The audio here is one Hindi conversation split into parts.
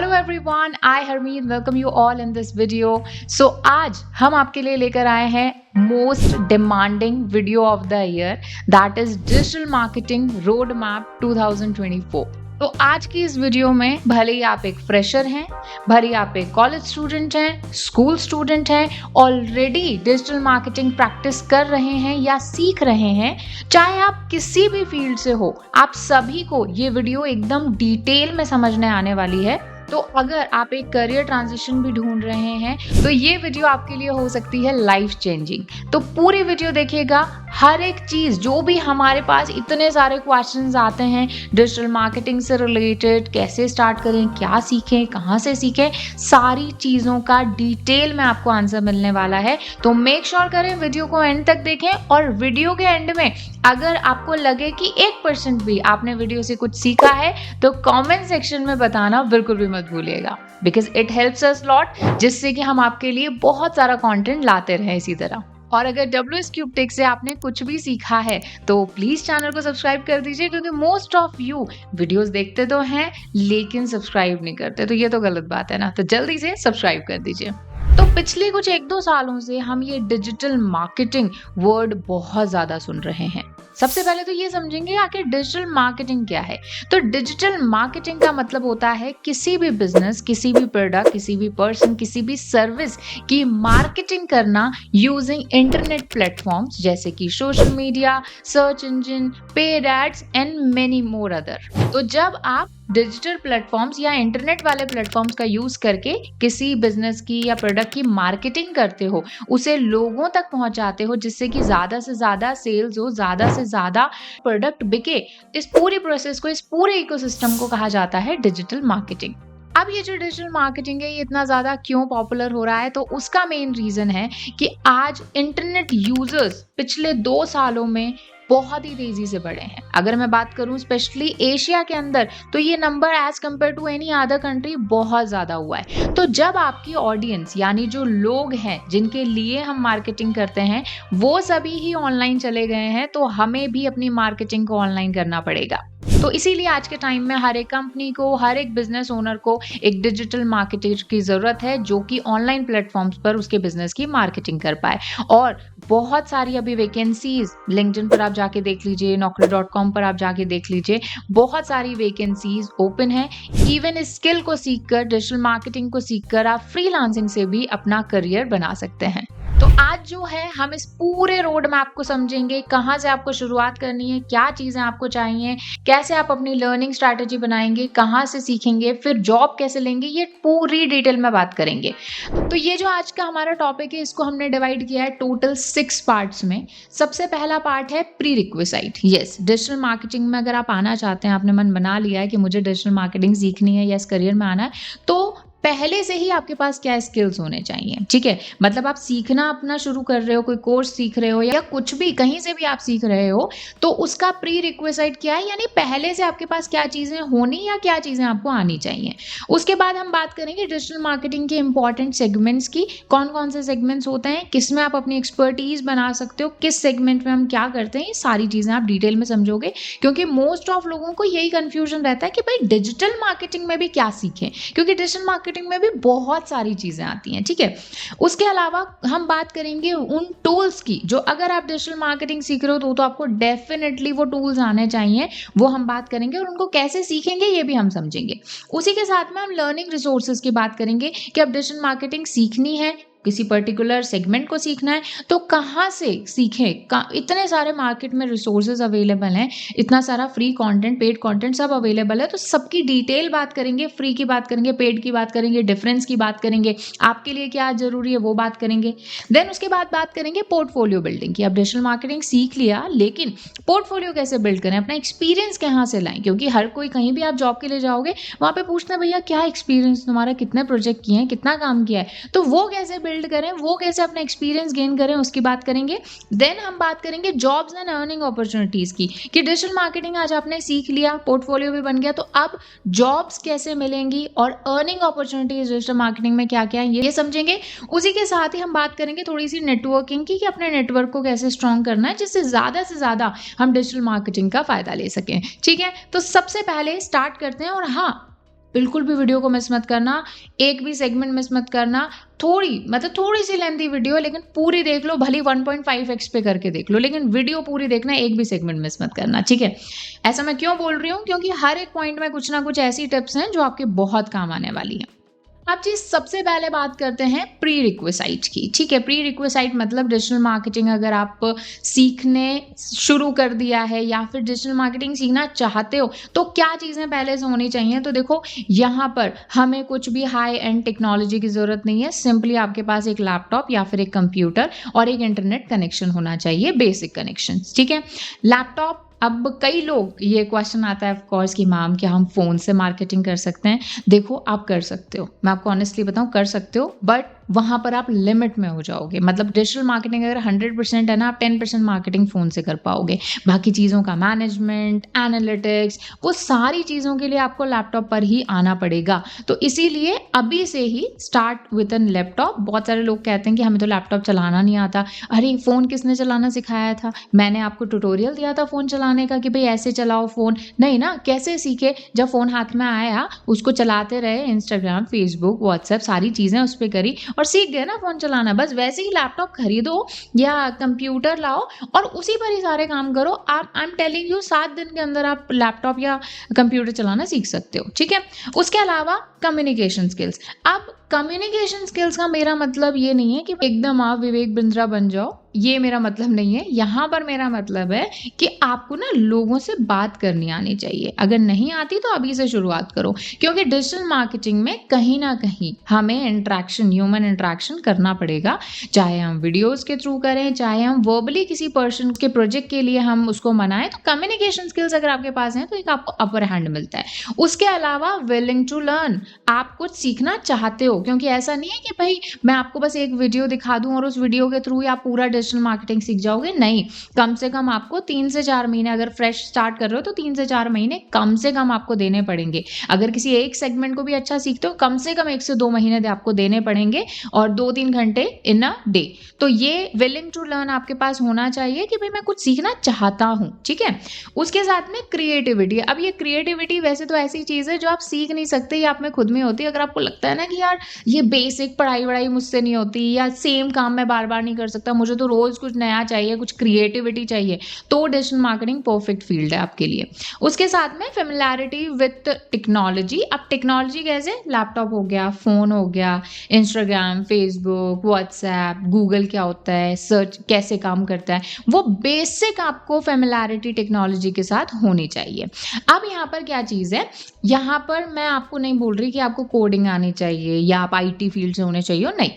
Hello everyone, I Harmeet welcome you all in this video. So आज हम आपके लिए लेकर आए हैं most demanding video of the year, that is digital marketing road map 2024। तो आज की इस वीडियो में भले ही आप एक फ्रेशर हैं, भले ही आप एक कॉलेज स्टूडेंट हैं, स्कूल स्टूडेंट हैं, ऑलरेडी डिजिटल मार्केटिंग प्रैक्टिस कर रहे हैं या सीख रहे हैं, चाहे आप किसी भी फील्ड से हो, आप सभी को ये वीडियो एकदम डिटेल में समझने आने वाली है। तो अगर आप एक करियर ट्रांजिशन भी ढूंढ रहे हैं तो ये वीडियो आपके लिए हो सकती है लाइफ चेंजिंग। तो पूरी वीडियो देखिएगा, हर एक चीज जो भी हमारे पास इतने सारे क्वेश्चंस आते हैं डिजिटल मार्केटिंग से रिलेटेड, कैसे स्टार्ट करें, क्या सीखें, कहाँ से सीखें, सारी चीजों का डिटेल में आपको आंसर मिलने वाला है। तो मेक श्योर करें वीडियो को एंड तक देखें, और वीडियो के एंड में अगर आपको लगे कि 1% भी आपने वीडियो से कुछ सीखा है तो कमेंट सेक्शन में बताना बिल्कुल भी मत भूलिएगा, because it helps us lot, जिससे कि हम आपके लिए बहुत सारा कंटेंट लाते रहें इसी तरह। और अगर WS Cube Tech से आपने कुछ भी सीखा है तो प्लीज चैनल को सब्सक्राइब कर दीजिए, क्योंकि मोस्ट ऑफ यू वीडियोस देखते तो हैं लेकिन सब्सक्राइब नहीं करते, तो ये तो गलत बात है ना। तो जल्दी से सब्सक्राइब कर दीजिए। तो पिछले कुछ 1-2 सालों से हम ये डिजिटल मार्केटिंग वर्ड बहुत ज्यादा सुन रहे हैं। सबसे पहले तो ये समझेंगे आखिर डिजिटल मार्केटिंग क्या है। तो डिजिटल मार्केटिंग का मतलब होता है किसी भी बिजनेस, किसी भी प्रोडक्ट, किसी भी पर्सन, किसी भी सर्विस की मार्केटिंग करना यूजिंग इंटरनेट प्लेटफॉर्म्स जैसे कि social media, search engine, paid ads and many more other. तो जब आप डिजिटल प्लेटफॉर्म्स या इंटरनेट वाले प्लेटफॉर्म्स का यूज करके किसी बिजनेस की या प्रोडक्ट की मार्केटिंग करते हो, उसे लोगों तक पहुंचाते हो जिससे कि ज्यादा से ज्यादा सेल्स हो, ज्यादा से ज्यादा प्रोडक्ट बिके, इस पूरी प्रोसेस को, इस पूरे इकोसिस्टम को कहा जाता है डिजिटल मार्केटिंग। अब ये जो डिजिटल मार्केटिंग है ये इतना ज़्यादा क्यों पॉपुलर हो रहा है, तो उसका मेन रीज़न है कि आज इंटरनेट यूजर्स पिछले 2 सालों में बहुत ही तेजी से बढ़े हैं। अगर मैं बात करूं स्पेशली एशिया के अंदर, तो ये number as compare to any other country बहुत ज़्यादा हुआ है। तो जब आपकी ऑडियंस यानी जो लोग हैं जिनके लिए हम मार्केटिंग करते हैं वो सभी ही ऑनलाइन चले गए हैं, तो हमें भी अपनी मार्केटिंग को ऑनलाइन करना पड़ेगा। तो इसीलिए आज के टाइम में हर एक कंपनी को, हर एक बिजनेस ओनर को एक डिजिटल मार्केटर की जरूरत है जो कि ऑनलाइन प्लेटफॉर्म्स पर उसके बिजनेस की मार्केटिंग कर पाए। और बहुत सारी अभी वैकेंसीज लिंक्डइन पर आप जाके देख लीजिए, naukri.com पर आप जाके देख लीजिए, बहुत सारी वैकेंसीज ओपन है। इवन इस स्किल को सीखकर, डिजिटल मार्केटिंग को सीखकर आप फ्रीलांसिंग से भी अपना करियर बना सकते हैं। तो आज जो है हम इस पूरे रोड मैप को समझेंगे, कहाँ से आपको शुरुआत करनी है, क्या चीजें आपको चाहिए, कैसे आप अपनी लर्निंग स्ट्रैटेजी बनाएंगे, कहाँ से सीखेंगे, फिर जॉब कैसे लेंगे, ये पूरी डिटेल में बात करेंगे। तो ये जो आज का हमारा टॉपिक है इसको हमने डिवाइड किया है टोटल 6 पार्ट्स में। सबसे पहला पार्ट है pre requisite. Yes, digital marketing में अगर आप आना चाहते हैं, आपने मन बना लिया है कि मुझे डिजिटल मार्केटिंग सीखनी है या इस करियर में आना है, तो पहले से ही आपके पास क्या स्किल्स होने चाहिए। ठीक है, मतलब आप सीखना अपना शुरू कर रहे हो, कोई कोर्स सीख रहे हो या कुछ भी कहीं से भी आप सीख रहे हो, तो उसका प्री रिक्विजिट क्या है, यानी पहले से आपके पास क्या चीजें होनी या क्या चीजें आपको आनी चाहिए। उसके बाद हम बात करेंगे डिजिटल मार्केटिंग के इंपॉर्टेंट सेगमेंट्स की, कौन कौन से सेगमेंट्स होते हैं, किस में आप अपनी एक्सपर्टीज बना सकते हो, किस सेगमेंट में हम क्या करते हैं, ये सारी चीजें आप डिटेल में समझोगे। क्योंकि मोस्ट ऑफ लोगों को यही कंफ्यूजन रहता है कि भाई डिजिटल मार्केटिंग में भी क्या सीखें, क्योंकि डिजिटल मार्केटिंग में भी बहुत सारी चीजें आती हैं। ठीक है, उसके अलावा हम बात करेंगे उन टूल्स की जो अगर आप डिजिटल मार्केटिंग सीख रहे हो तो आपको डेफिनेटली वो टूल्स आने चाहिए, वो हम बात करेंगे, और उनको कैसे सीखेंगे ये भी हम समझेंगे। उसी के साथ में हम लर्निंग रिसोर्सेज की बात करेंगे कि अब डिजिटल मार्केटिंग सीखनी है, किसी पर्टिकुलर सेगमेंट को सीखना है तो कहाँ से सीखें। इतने सारे मार्केट में रिसोर्सेज अवेलेबल हैं, इतना सारा फ्री कंटेंट, पेड कंटेंट सब अवेलेबल है, तो सबकी डिटेल बात करेंगे, फ्री की बात करेंगे, पेड की बात करेंगे, डिफरेंस की बात करेंगे, आपके लिए क्या जरूरी है वो बात करेंगे। देन उसके बाद बात करेंगे पोर्टफोलियो बिल्डिंग की। अब डिजिटल मार्केटिंग सीख लिया लेकिन पोर्टफोलियो कैसे बिल्ड करें, अपना एक्सपीरियंस कहाँ से लाएं, क्योंकि हर कोई कहीं भी आप जॉब के लिए जाओगे वहाँ पे पूछते हैं भैया क्या एक्सपीरियंस तुम्हारा, कितने प्रोजेक्ट किए हैं, कितना काम किया है, तो वो कैसे बिल्ड करें, वो कैसे अपना एक्सपीरियंस गेन करें, उसकी बात करेंगे। देन हम बात करेंगे जॉब्स एंड अर्निंग अपॉर्चुनिटीज की, कि डिजिटल मार्केटिंग आज आपने सीख लिया, पोर्टफोलियो भी बन गया, तो अब जॉब्स कैसे मिलेंगी और अर्निंग अपॉर्चुनिटीज डिजिटल मार्केटिंग में क्या क्या है ये समझेंगे। उसी के साथ ही हम बात करेंगे थोड़ी सी नेटवर्किंग की, कि अपने नेटवर्क को कैसे स्ट्रॉन्ग करना है जिससे ज्यादा से ज्यादा हम डिजिटल मार्केटिंग का फायदा ले सकें। ठीक है, तो सबसे पहले स्टार्ट करते हैं। और हाँ, बिल्कुल भी वीडियो को मिस मत करना, एक भी सेगमेंट मिस मत करना। थोड़ी सी लेंथी वीडियो है, लेकिन पूरी देख लो, भले 1.5x पे करके देख लो, लेकिन वीडियो पूरी देखना, एक भी सेगमेंट मिस मत करना, ठीक है? ऐसा मैं क्यों बोल रही हूँ? क्योंकि हर एक पॉइंट में कुछ ना कुछ ऐसी टिप्स हैं जो आपके बहुत काम आने वाली हैं। अब जी सबसे पहले बात करते हैं प्री रिक्विसाइट की, ठीक है? प्री रिक्विसाइट मतलब डिजिटल मार्केटिंग अगर आप सीखने शुरू कर दिया है या फिर डिजिटल मार्केटिंग सीखना चाहते हो, तो क्या चीज़ें पहले से होनी चाहिए? तो देखो, यहाँ पर हमें कुछ भी हाई एंड टेक्नोलॉजी की ज़रूरत नहीं है। सिंपली आपके पास एक लैपटॉप या फिर एक कंप्यूटर और एक इंटरनेट कनेक्शन होना चाहिए, बेसिक कनेक्शंस, ठीक है? लैपटॉप, अब कई लोग, ये क्वेश्चन आता है ऑफ कोर्स कि मैम क्या हम फ़ोन से मार्केटिंग कर सकते हैं? देखो, आप कर सकते हो, मैं आपको ऑनेस्टली बताऊँ, कर सकते हो, बट वहाँ पर आप लिमिट में हो जाओगे। मतलब डिजिटल मार्केटिंग अगर 100% है ना, आप 10% मार्केटिंग फ़ोन से कर पाओगे। बाकी चीज़ों का मैनेजमेंट, एनालिटिक्स, वो सारी चीज़ों के लिए आपको लैपटॉप पर ही आना पड़ेगा। तो इसीलिए अभी से ही स्टार्ट विद एन लैपटॉप। बहुत सारे लोग कहते हैं कि हमें तो लैपटॉप चलाना नहीं आता। अरे फ़ोन किसने चलाना सिखाया था? मैंने आपको ट्यूटोरियल दिया था फ़ोन चलाने का कि भई ऐसे चलाओ फ़ोन। नहीं ना, कैसे सीखे? जब फ़ोन हाथ में आया, उसको चलाते रहे, इंस्टाग्राम, फेसबुक, व्हाट्सएप सारी चीज़ें उस पे करी और सीख गए ना फ़ोन चलाना। बस वैसे ही लैपटॉप खरीदो या कंप्यूटर लाओ और उसी पर ही सारे काम करो। आप, आई एम टेलिंग यू, 7 दिन के अंदर आप लैपटॉप या कंप्यूटर चलाना सीख सकते हो, ठीक है? उसके अलावा कम्युनिकेशन स्किल्स। अब कम्युनिकेशन स्किल्स का मेरा मतलब ये नहीं है कि एकदम आप विवेक बिंद्रा बन जाओ, ये मेरा मतलब नहीं है। यहाँ पर मेरा मतलब है कि आपको ना लोगों से बात करनी आनी चाहिए। अगर नहीं आती तो अभी से शुरुआत करो, क्योंकि डिजिटल मार्केटिंग में कहीं ना कहीं हमें इंटरेक्शन, ह्यूमन इंटरेक्शन करना पड़ेगा। चाहे हम वीडियोस के थ्रू करें, चाहे हम वर्बली किसी पर्सन के प्रोजेक्ट के लिए हम उसको मनाएं, तो कम्युनिकेशन स्किल्स अगर आपके पास हैं तो एक आपको अपर हैंड मिलता है। उसके अलावा विलिंग टू लर्न, आप कुछ सीखना चाहते हो, क्योंकि ऐसा नहीं है कि भाई मैं आपको बस एक वीडियो दिखा दूं और उस वीडियो के थ्रू ही आप पूरा डिजिटल मार्केटिंग सीख जाओगे। नहीं, कम से कम आपको 3 से 4 महीने, अगर फ्रेश स्टार्ट कर रहे हो तो 3 से 4 महीने कम से कम आपको देने पड़ेंगे। अगर किसी एक सेगमेंट को भी अच्छा सीखते हो, कम से कम 1 से 2 महीने आपको देने पड़ेंगे और 2-3 घंटे इन अ डे। तो ये विलिंग टू लर्न आपके पास होना चाहिए कि भाई मैं कुछ सीखना चाहता हूं, ठीक है? उसके साथ में क्रिएटिविटी। अब ये क्रिएटिविटी वैसे तो ऐसी चीज है जो आप सीख नहीं सकते, ये आप में खुद में होती है। अगर आपको लगता है ना कि यार ये बेसिक पढ़ाई वढ़ाई मुझसे नहीं होती, या सेम काम मैं बार बार नहीं कर सकता, मुझे तो रोज कुछ नया चाहिए, कुछ क्रिएटिविटी चाहिए, तो डिजिटल मार्केटिंग परफेक्ट फील्ड है आपके लिए। उसके साथ में फेमिलियरिटी विथ टेक्नोलॉजी। अब टेक्नोलॉजी कैसे? लैपटॉप हो गया, फोन हो गया, इंस्टाग्राम, फेसबुक, व्हाट्सएप, गूगल क्या होता है, सर्च कैसे काम करता है, वो बेसिक आपको फेमिलियरिटी टेक्नोलॉजी के साथ होनी चाहिए। अब यहाँ पर क्या चीज़ है, यहाँ पर मैं आपको नहीं बोल रही कि आपको कोडिंग आनी चाहिए या आप आईटी फील्ड से होने चाहिए, नहीं।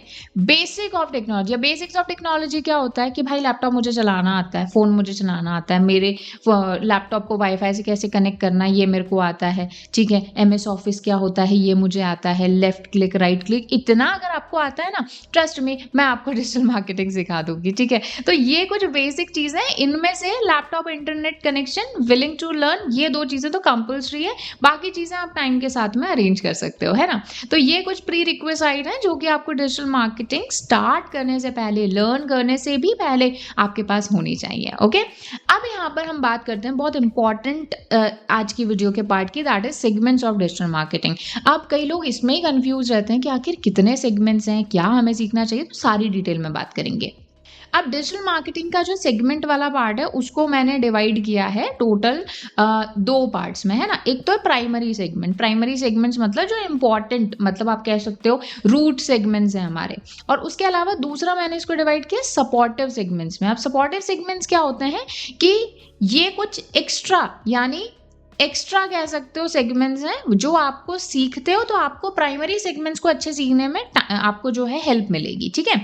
Basic of technology, basics of technology क्या होता है कि भाई लैपटॉप मुझे चलाना आता है, फ़ोन मुझे चलाना आता है, मेरे लैपटॉप को वाईफाई से कैसे कनेक्ट करना है ये मेरे को आता है, ठीक है? एमएस ऑफिस क्या होता है ये मुझे आता है, लेफ्ट क्लिक, राइट क्लिक, इतना अगर आपको आता है ना, ट्रस्ट मी, मैं आपको डिजिटल मार्केटिंग सिखा दूंगी, ठीक है? तो ये कुछ बेसिक चीज़ें, इनमें से laptop, internet connection, willing to learn, ये 2 चीज़ें तो कंपल्सरी है। बाकी चीज़ें आप टाइम के साथ में अरेंज कर सकते हो, है ना? तो ये कुछ प्री रिक्विसाइट है जो कि आपको डिजिटल मार्केटिंग स्टार्ट करने से पहले, लर्न करने से भी पहले आपके पास होनी चाहिए, ओके? अब यहाँ पर हम बात करते हैं बहुत इंपॉर्टेंट आज की वीडियो के पार्ट की, that is segments of digital marketing. अब कई लोग इसमें ही कंफ्यूज रहते हैं कि आखिर कितने सेगमेंट्स हैं, क्या हमें सीखना चाहिए, तो सारी डिटेल में बात करेंगे। अब डिजिटल मार्केटिंग का जो सेगमेंट वाला पार्ट है उसको मैंने डिवाइड किया है टोटल 2 पार्ट्स में, है ना? एक तो है प्राइमरी सेगमेंट। प्राइमरी सेगमेंट्स मतलब जो इम्पोर्टेंट, मतलब आप कह सकते हो रूट सेगमेंट्स हैं हमारे। और उसके अलावा दूसरा मैंने इसको डिवाइड किया सपोर्टिव सेगमेंट्स में। अब सपोर्टिव सेगमेंट्स क्या होते हैं कि ये कुछ एक्स्ट्रा, यानी एक्स्ट्रा कह सकते हो सेगमेंट्स हैं जो आपको सीखते हो तो आपको प्राइमरी सेगमेंट्स को अच्छे सीखने में आपको जो है हेल्प मिलेगी, ठीक है?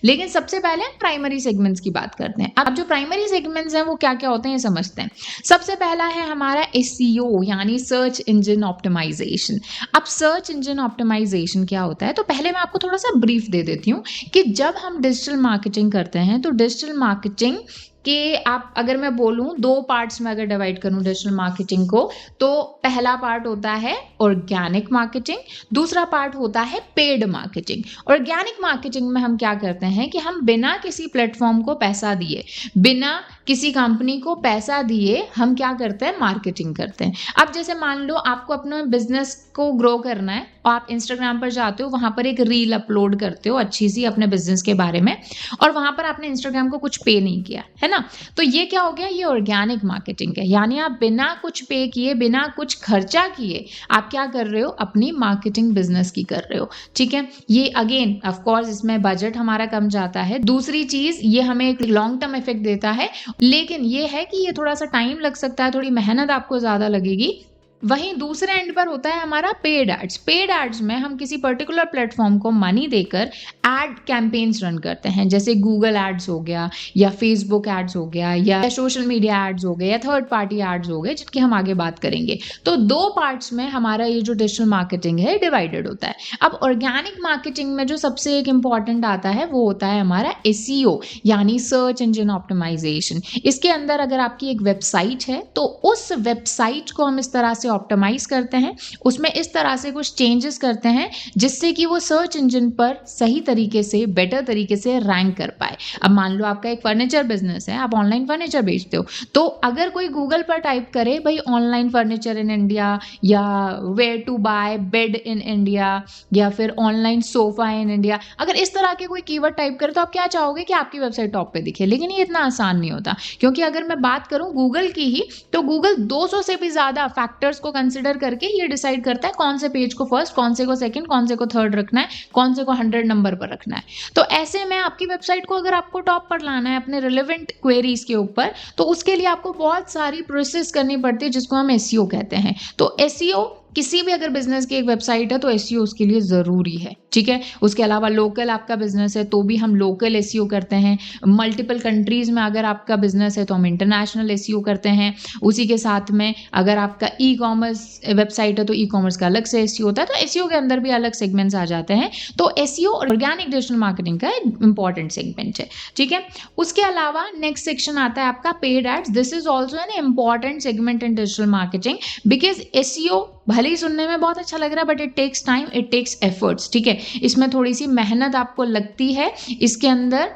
लेकिन सबसे पहले हम प्राइमरी सेगमेंट्स की बात करते हैं। अब जो प्राइमरी सेगमेंट्स हैं वो क्या क्या होते हैं ये समझते हैं। सबसे पहला है हमारा एसईओ, यानी सर्च इंजन ऑप्टिमाइजेशन। अब सर्च इंजन ऑप्टिमाइजेशन क्या होता है, तो पहले मैं आपको थोड़ा सा ब्रीफ दे देती हूँ कि जब हम डिजिटल मार्केटिंग करते हैं तो डिजिटल मार्केटिंग कि आप अगर मैं बोलूँ 2 पार्ट्स में अगर डिवाइड करूँ डिजिटल मार्केटिंग को, तो पहला पार्ट होता है ऑर्गेनिक मार्केटिंग, दूसरा पार्ट होता है पेड मार्केटिंग। ऑर्गेनिक मार्केटिंग में हम क्या करते हैं कि हम बिना किसी प्लेटफॉर्म को पैसा दिए, बिना किसी कंपनी को पैसा दिए हम क्या करते हैं, मार्केटिंग करते हैं। अब जैसे मान लो आपको अपने बिजनेस को ग्रो करना है और आप इंस्टाग्राम पर जाते हो, वहां पर एक रील अपलोड करते हो अच्छी सी अपने बिजनेस के बारे में, और वहां पर आपने इंस्टाग्राम को कुछ पे नहीं किया है ना, तो ये क्या हो गया, ये ऑर्गेनिक मार्केटिंग है। यानी आप बिना कुछ पे किए, बिना कुछ खर्चा किए आप क्या कर रहे हो, अपनी मार्केटिंग बिजनेस की कर रहे हो। ठीक है, ये अगेन ऑफ कोर्स इसमें बजट हमारा कम जाता है। दूसरी चीज, ये हमें एक लॉन्ग टर्म इफेक्ट देता है, लेकिन ये है कि ये थोड़ा सा टाइम लग सकता है, थोड़ी मेहनत आपको ज्यादा लगेगी। वहीं दूसरे एंड पर होता है हमारा पेड एड्स। पेड एड्स में हम किसी पर्टिकुलर प्लेटफॉर्म को मनी देकर एड कैंपेन्स रन करते हैं, जैसे गूगल एड्स हो गया, या फेसबुक एड्स हो गया, या सोशल मीडिया एड्स हो गए, या थर्ड पार्टी एड्स हो गए, जिनकी हम आगे बात करेंगे। तो 2 पार्ट्स में हमारा ये जो डिजिटल मार्केटिंग है डिवाइडेड होता है। अब ऑर्गेनिक मार्केटिंग में जो सबसे एक इंपॉर्टेंट आता है वो होता है हमारा SEO, यानी सर्च इंजन ऑप्टिमाइजेशन। इसके अंदर अगर आपकी एक वेबसाइट है तो उस वेबसाइट को हम इस तरह से ऑप्टिमाइज करते हैं, उसमें इस तरह से कुछ चेंजेस करते हैं जिससे कि वो सर्च इंजन पर सही तरीके से, बेटर तरीके से रैंक कर पाए। अब मान लो आपका एक फर्नीचर बिजनेस है, आप ऑनलाइन फर्नीचर बेचते हो, तो अगर कोई गूगल पर टाइप करे भाई ऑनलाइन फर्नीचर इन इंडिया, या where to buy bed in India, या फिर ऑनलाइन सोफा इन इंडिया, अगर इस तरह के कोई कीवर्ड टाइप करे तो आप क्या चाहोगे कि आपकी वेबसाइट टॉप पे दिखे। लेकिन ये इतना आसान नहीं होता, क्योंकि अगर मैं बात करूं गूगल की ही, तो गूगल 200 से भी ज्यादा फैक्टर्स को कंसिडर करके ये डिसाइड करता है कौन से पेज को फर्स्ट, कौन से को सेकंड, कौन से को थर्ड रखना है, कौन से को 100 नंबर पर रखना है। तो ऐसे में आपकी वेबसाइट को अगर आपको टॉप पर लाना है अपने रिलेवेंट क्वेरीज के ऊपर, तो उसके लिए आपको बहुत सारी प्रोसेस करनी पड़ती है, जिसको हम SEO कहते हैं। तो SEO किसी भी अगर बिजनेस की एक वेबसाइट है तो SEO उसके लिए जरूरी है। ठीक है, उसके अलावा लोकल आपका बिजनेस है तो भी हम लोकल SEO करते हैं। मल्टीपल कंट्रीज में अगर आपका बिजनेस है तो हम इंटरनेशनल SEO करते हैं। उसी के साथ में अगर आपका ई-कॉमर्स वेबसाइट है तो ई-कॉमर्स का अलग से SEO होता है। तो SEO के अंदर भी अलग सेगमेंट्स आ जाते हैं। तो SEO ऑर्गेनिक डिजिटल मार्केटिंग का एक इंपॉर्टेंट सेगमेंट है। ठीक है, उसके अलावा नेक्स्ट सेक्शन आता है आपका paid ads. This is also an important segment in digital marketing, because SEO भले ही सुनने में बहुत अच्छा लग रहा है, but it takes time, it takes efforts. ठीक है, इसमें थोड़ी सी मेहनत आपको लगती है, इसके अंदर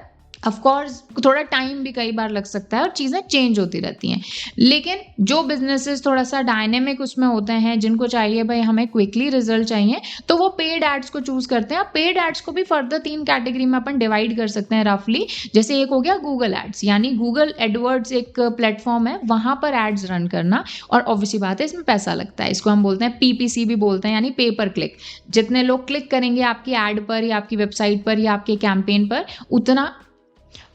ऑफ कोर्स थोड़ा टाइम भी कई बार लग सकता है और चीज़ें चेंज होती रहती हैं। लेकिन जो बिजनेसेस थोड़ा सा डायनेमिक उसमें होते हैं, जिनको चाहिए भाई हमें क्विकली रिजल्ट चाहिए, तो वो पेड एड्स को चूज करते हैं। पेड एड्स को भी फर्दर 3 कैटेगरी में अपन डिवाइड कर सकते हैं रफली। जैसे एक हो गया गूगल एड्स, यानी गूगल एडवर्ड्स एक प्लेटफॉर्म है, वहां पर एड्स रन करना, और ऑब्वियसली बात है इसमें पैसा लगता है। इसको हम बोलते हैं PPC भी बोलते हैं, यानी पे पर क्लिक। जितने लोग क्लिक करेंगे आपकी एड पर या आपकी वेबसाइट पर या आपके कैंपेन पर,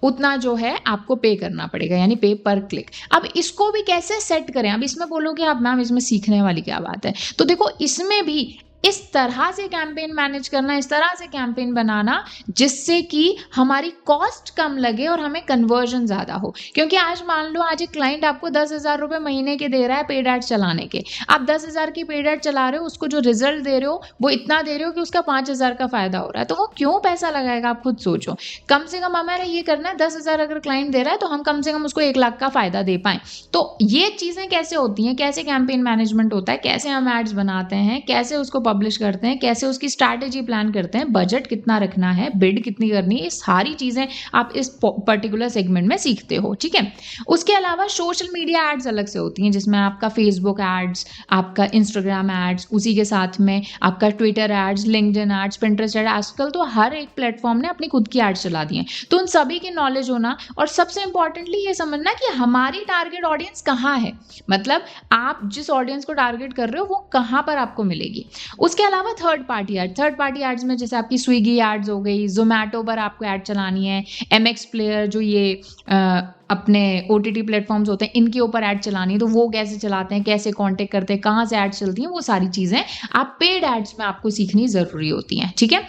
उतना जो है आपको पे करना पड़ेगा, यानी पे पर क्लिक। अब इसको भी कैसे सेट करें, अब इसमें बोलोगे आप मैम इसमें सीखने वाली क्या बात है, तो देखो इसमें भी इस तरह से कैंपेन मैनेज करना, इस तरह से कैंपेन बनाना जिससे कि हमारी कॉस्ट कम लगे और हमें कन्वर्जन ज़्यादा हो। क्योंकि आज मान लो आज एक क्लाइंट आपको 10,000 रुपये महीने के दे रहा है पेड एड चलाने के, आप 10,000 की पेड एड चला रहे हो, उसको जो रिजल्ट दे रहे हो वो इतना दे रहे हो कि उसका 5,000 का फायदा हो रहा है, तो वो क्यों पैसा लगाएगा, आप खुद सोचो। कम से कम हमारा ये करना है, 10,000 अगर क्लाइंट दे रहा है तो हम कम से कम उसको 1 लाख का फायदा दे पाएं। तो ये चीज़ें कैसे होती हैं, कैसे कैंपेन मैनेजमेंट होता है, कैसे हम एड्स बनाते हैं, कैसे उसको पब्लिश करते हैं, कैसे उसकी स्ट्रैटेजी प्लान करते हैं, बजट कितना रखना है, बिड कितनी करनी है, ये सारी चीजें आप इस पर्टिकुलर सेगमेंट में सीखते हो। ठीक है, उसके अलावा सोशल मीडिया एड्स अलग से होती हैं, जिसमें आपका फेसबुक एड्स, आपका इंस्टाग्राम एड्स, उसी के साथ में आपका Twitter ads, LinkedIn ads, Pinterest ads. आजकल तो हर एक प्लेटफॉर्म ने अपनी खुद की एड्स चला दी हैं, तो उन सभी की नॉलेज होना, और सबसे इंपॉर्टेंटली ये समझना कि हमारी टारगेट ऑडियंस कहाँ है, मतलब आप जिस ऑडियंस को टारगेट कर रहे हो वो कहाँ पर आपको मिलेगी। उसके अलावा थर्ड पार्टी एड्स में जैसे आपकी स्विगी एड्स हो गई, जोमैटो पर आपको ऐड चलानी है, MX प्लेयर जो ये अपने OTT प्लेटफॉर्म्स होते हैं इनके ऊपर ऐड चलानी है, तो वो कैसे चलाते हैं, कैसे कांटेक्ट करते हैं, कहाँ से ऐड चलती हैं, वो सारी चीज़ें आप पेड एड्स में आपको सीखनी ज़रूरी होती हैं। ठीक है,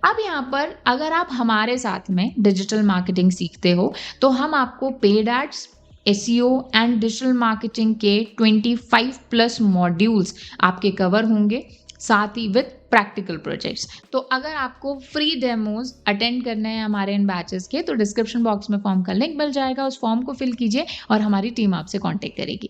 अब यहाँ पर अगर आप हमारे साथ में डिजिटल मार्केटिंग सीखते हो तो हम आपको paid ads, SEO and digital marketing के 25+ मॉड्यूल्स आपके कवर होंगे, साथ ही विद प्रैक्टिकल प्रोजेक्ट्स। तो अगर आपको फ्री डेमोज अटेंड करने हैं हमारे इन बैचेस के, तो डिस्क्रिप्शन बॉक्स में फॉर्म का लिंक मिल जाएगा, उस फॉर्म को फिल कीजिए और हमारी टीम आपसे कांटेक्ट करेगी।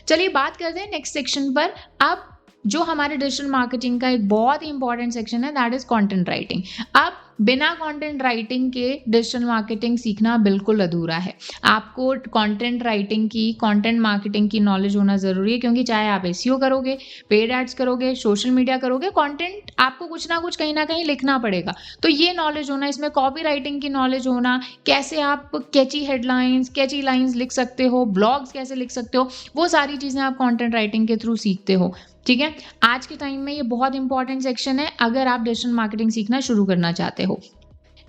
चलिए बात करते हैं नेक्स्ट सेक्शन पर। अब जो हमारे डिजिटल मार्केटिंग का एक बहुत ही इंपॉर्टेंट सेक्शन है, दैट इज कंटेंट राइटिंग। अब बिना कंटेंट राइटिंग के डिजिटल मार्केटिंग सीखना बिल्कुल अधूरा है। आपको कंटेंट राइटिंग की, कंटेंट मार्केटिंग की नॉलेज होना जरूरी है, क्योंकि चाहे आप एसईओ करोगे, पेड एड्स करोगे, सोशल मीडिया करोगे, कंटेंट आपको कुछ ना कुछ कहीं ना कहीं लिखना पड़ेगा। तो ये नॉलेज होना, इसमें कॉपी राइटिंग की नॉलेज होना, कैसे आप कैची हेडलाइंस, कैची लाइन्स लिख सकते हो, ब्लॉग्स कैसे लिख सकते हो, वो सारी चीजें आप कंटेंट राइटिंग के थ्रू सीखते हो। ठीक है, आज के टाइम में ये बहुत इंपॉर्टेंट सेक्शन है अगर आप डिजिटल मार्केटिंग सीखना शुरू करना चाहते हो।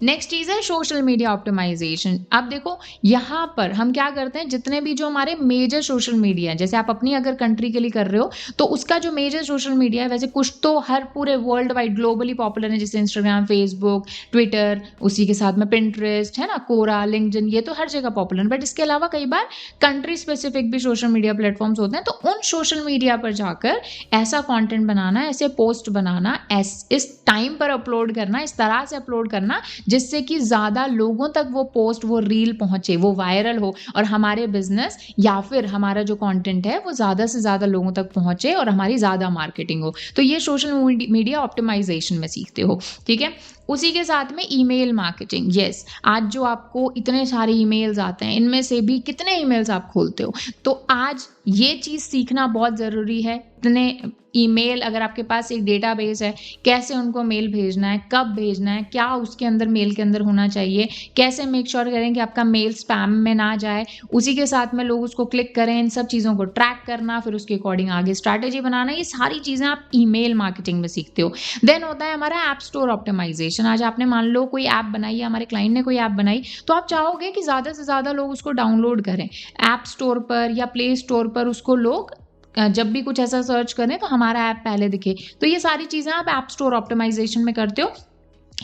नेक्स्ट चीज है सोशल मीडिया ऑप्टिमाइजेशन। अब देखो यहाँ पर हम क्या करते हैं, जितने भी जो हमारे मेजर सोशल मीडिया है, जैसे आप अपनी अगर कंट्री के लिए कर रहे हो तो उसका जो मेजर सोशल मीडिया है, वैसे कुछ तो हर पूरे वर्ल्ड वाइड ग्लोबली पॉपुलर है, जैसे इंस्टाग्राम, फेसबुक, ट्विटर, उसी के साथ में पिंटरेस्ट है ना, कोरा, लिंक्डइन, ये तो हर जगह पॉपुलर है। बट इसके अलावा कई बार कंट्री स्पेसिफिक भी सोशल मीडिया प्लेटफॉर्म्स होते हैं, तो उन सोशल मीडिया पर जाकर ऐसा कंटेंट बनाना, ऐसे पोस्ट बनाना, इस टाइम पर अपलोड करना, इस तरह से अपलोड करना जिससे कि ज़्यादा लोगों तक वो पोस्ट, वो रील पहुंचे, वो वायरल हो और हमारे बिजनेस या फिर हमारा जो कंटेंट है वो ज़्यादा से ज़्यादा लोगों तक पहुंचे और हमारी ज़्यादा मार्केटिंग हो। तो ये सोशल मीडिया ऑप्टिमाइजेशन में सीखते हो। ठीक है, उसी के साथ में ईमेल मार्केटिंग। यस, आज जो आपको इतने सारे ईमेल्स आते हैं, इनमें से भी कितने ईमेल्स आप खोलते हो, तो आज ये चीज़ सीखना बहुत ज़रूरी है। इतने ईमेल, अगर आपके पास एक डेटाबेस है, कैसे उनको मेल भेजना है, कब भेजना है, क्या उसके अंदर मेल के अंदर होना चाहिए, कैसे मेक श्योर करें कि आपका मेल स्पैम में ना जाए, उसी के साथ में लोग उसको क्लिक करें, इन सब चीज़ों को ट्रैक करना, फिर उसके अकॉर्डिंग आगे स्ट्रैटेजी बनाना, ये सारी चीज़ें आप ईमेल मार्केटिंग में सीखते हो। देन होता है हमारा ऐप स्टोर ऑप्टिमाइजेशन। आज आपने मान लो कोई ऐप बनाई है, हमारे क्लाइंट ने कोई ऐप बनाई, तो आप चाहोगे कि ज़्यादा से ज़्यादा लोग उसको डाउनलोड करें ऐप स्टोर पर या प्ले स्टोर पर, उसको लोग जब भी कुछ ऐसा सर्च करें तो हमारा ऐप पहले दिखे। तो ये सारी चीज़ें आप ऐप स्टोर ऑप्टिमाइजेशन में करते हो।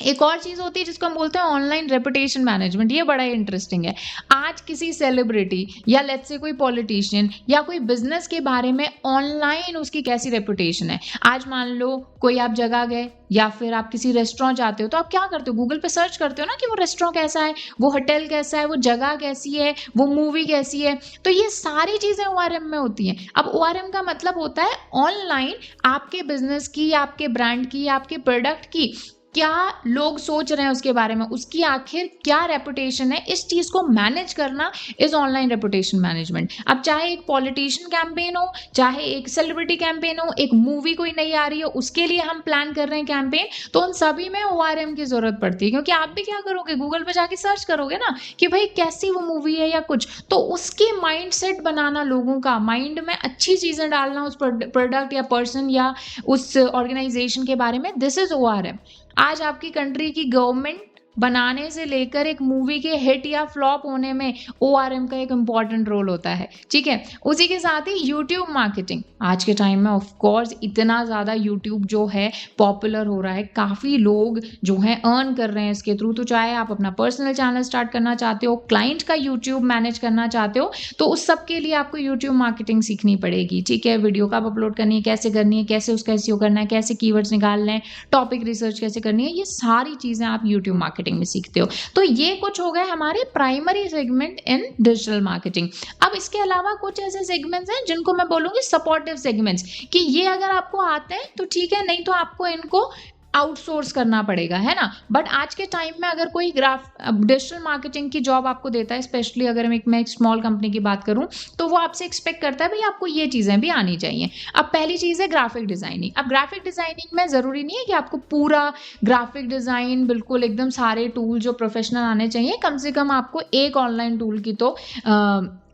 एक और चीज़ होती है जिसको हम बोलते हैं ऑनलाइन रेपुटेशन मैनेजमेंट। ये बड़ा इंटरेस्टिंग है। आज किसी सेलिब्रिटी या लेट्स से कोई पॉलिटिशियन या कोई बिजनेस के बारे में ऑनलाइन उसकी कैसी रेपुटेशन है। आज मान लो कोई आप जगह गए या फिर आप किसी रेस्टोरेंट जाते हो, तो आप क्या करते हो, गूगल पे सर्च करते हो ना कि वो रेस्टोरेंट कैसा है, वो होटल कैसा है, वो जगह कैसी है, वो मूवी कैसी है। तो ये सारी चीज़ें ORM में होती हैं। अब ORM का मतलब होता है ऑनलाइन आपके बिजनेस की, आपके ब्रांड की, आपके प्रोडक्ट की क्या लोग सोच रहे हैं उसके बारे में, उसकी आखिर क्या रेपुटेशन है, इस चीज़ को मैनेज करना इज ऑनलाइन रेपुटेशन मैनेजमेंट। अब चाहे एक पॉलिटिशियन कैंपेन हो, चाहे एक सेलिब्रिटी कैंपेन हो, एक मूवी कोई नई आ रही हो, उसके लिए हम प्लान कर रहे हैं कैंपेन, तो उन सभी में ORM की जरूरत पड़ती है। क्योंकि आप भी क्या करोगे, गूगल पे जाके सर्च करोगे ना कि भाई कैसी वो मूवी है या कुछ, तो उसकी माइंड सेट बनाना, लोगों का माइंड में अच्छी चीज़ें डालना उस प्रोडक्ट या पर्सन या उस ऑर्गेनाइजेशन के बारे में, दिस इज ORM। आज आपकी कंट्री की गवर्नमेंट बनाने से लेकर एक मूवी के हिट या फ्लॉप होने में ORM का एक इम्पॉर्टेंट रोल होता है। ठीक है, उसी के साथ ही यूट्यूब मार्केटिंग। आज के टाइम में ऑफ कोर्स इतना ज़्यादा यूट्यूब जो है पॉपुलर हो रहा है, काफ़ी लोग जो हैं अर्न कर रहे हैं इसके थ्रू। तो चाहे आप अपना पर्सनल चैनल स्टार्ट करना चाहते हो, क्लाइंट का यूट्यूब मैनेज करना चाहते हो, तो उस सब के लिए आपको यूट्यूब मार्केटिंग सीखनी पड़ेगी। ठीक है, वीडियो कब अपलोड करनी है, कैसे करनी है, कैसे उसका SEO करना है, कैसे कीवर्ड्स निकालने हैं, टॉपिक रिसर्च कैसे करनी है, ये सारी चीज़ें आप यूट्यूब मार्केटिंग में सीखते हो। तो ये कुछ हो गए हमारे primary segment in digital marketing. अब इसके अलावा कुछ ऐसे सेगमेंट्स हैं जिनको मैं बोलूंगी सपोर्टिव सेगमेंट्स, कि ये अगर आपको आते हैं तो ठीक है, नहीं तो आपको इनको आउटसोर्स करना पड़ेगा, है ना। बट आज के टाइम में अगर कोई डिजिटल मार्केटिंग की जॉब आपको देता है, स्पेशली अगर मैं एक स्मॉल कंपनी की बात करूं, तो वो आपसे एक्सपेक्ट करता है भाई आपको ये चीज़ें भी आनी चाहिए। अब पहली चीज़ है ग्राफिक डिज़ाइनिंग। अब ग्राफिक डिज़ाइनिंग में ज़रूरी नहीं है कि आपको पूरा ग्राफिक डिज़ाइन बिल्कुल एकदम सारे टूल जो प्रोफेशनल आने चाहिए, कम से कम आपको एक ऑनलाइन टूल की तो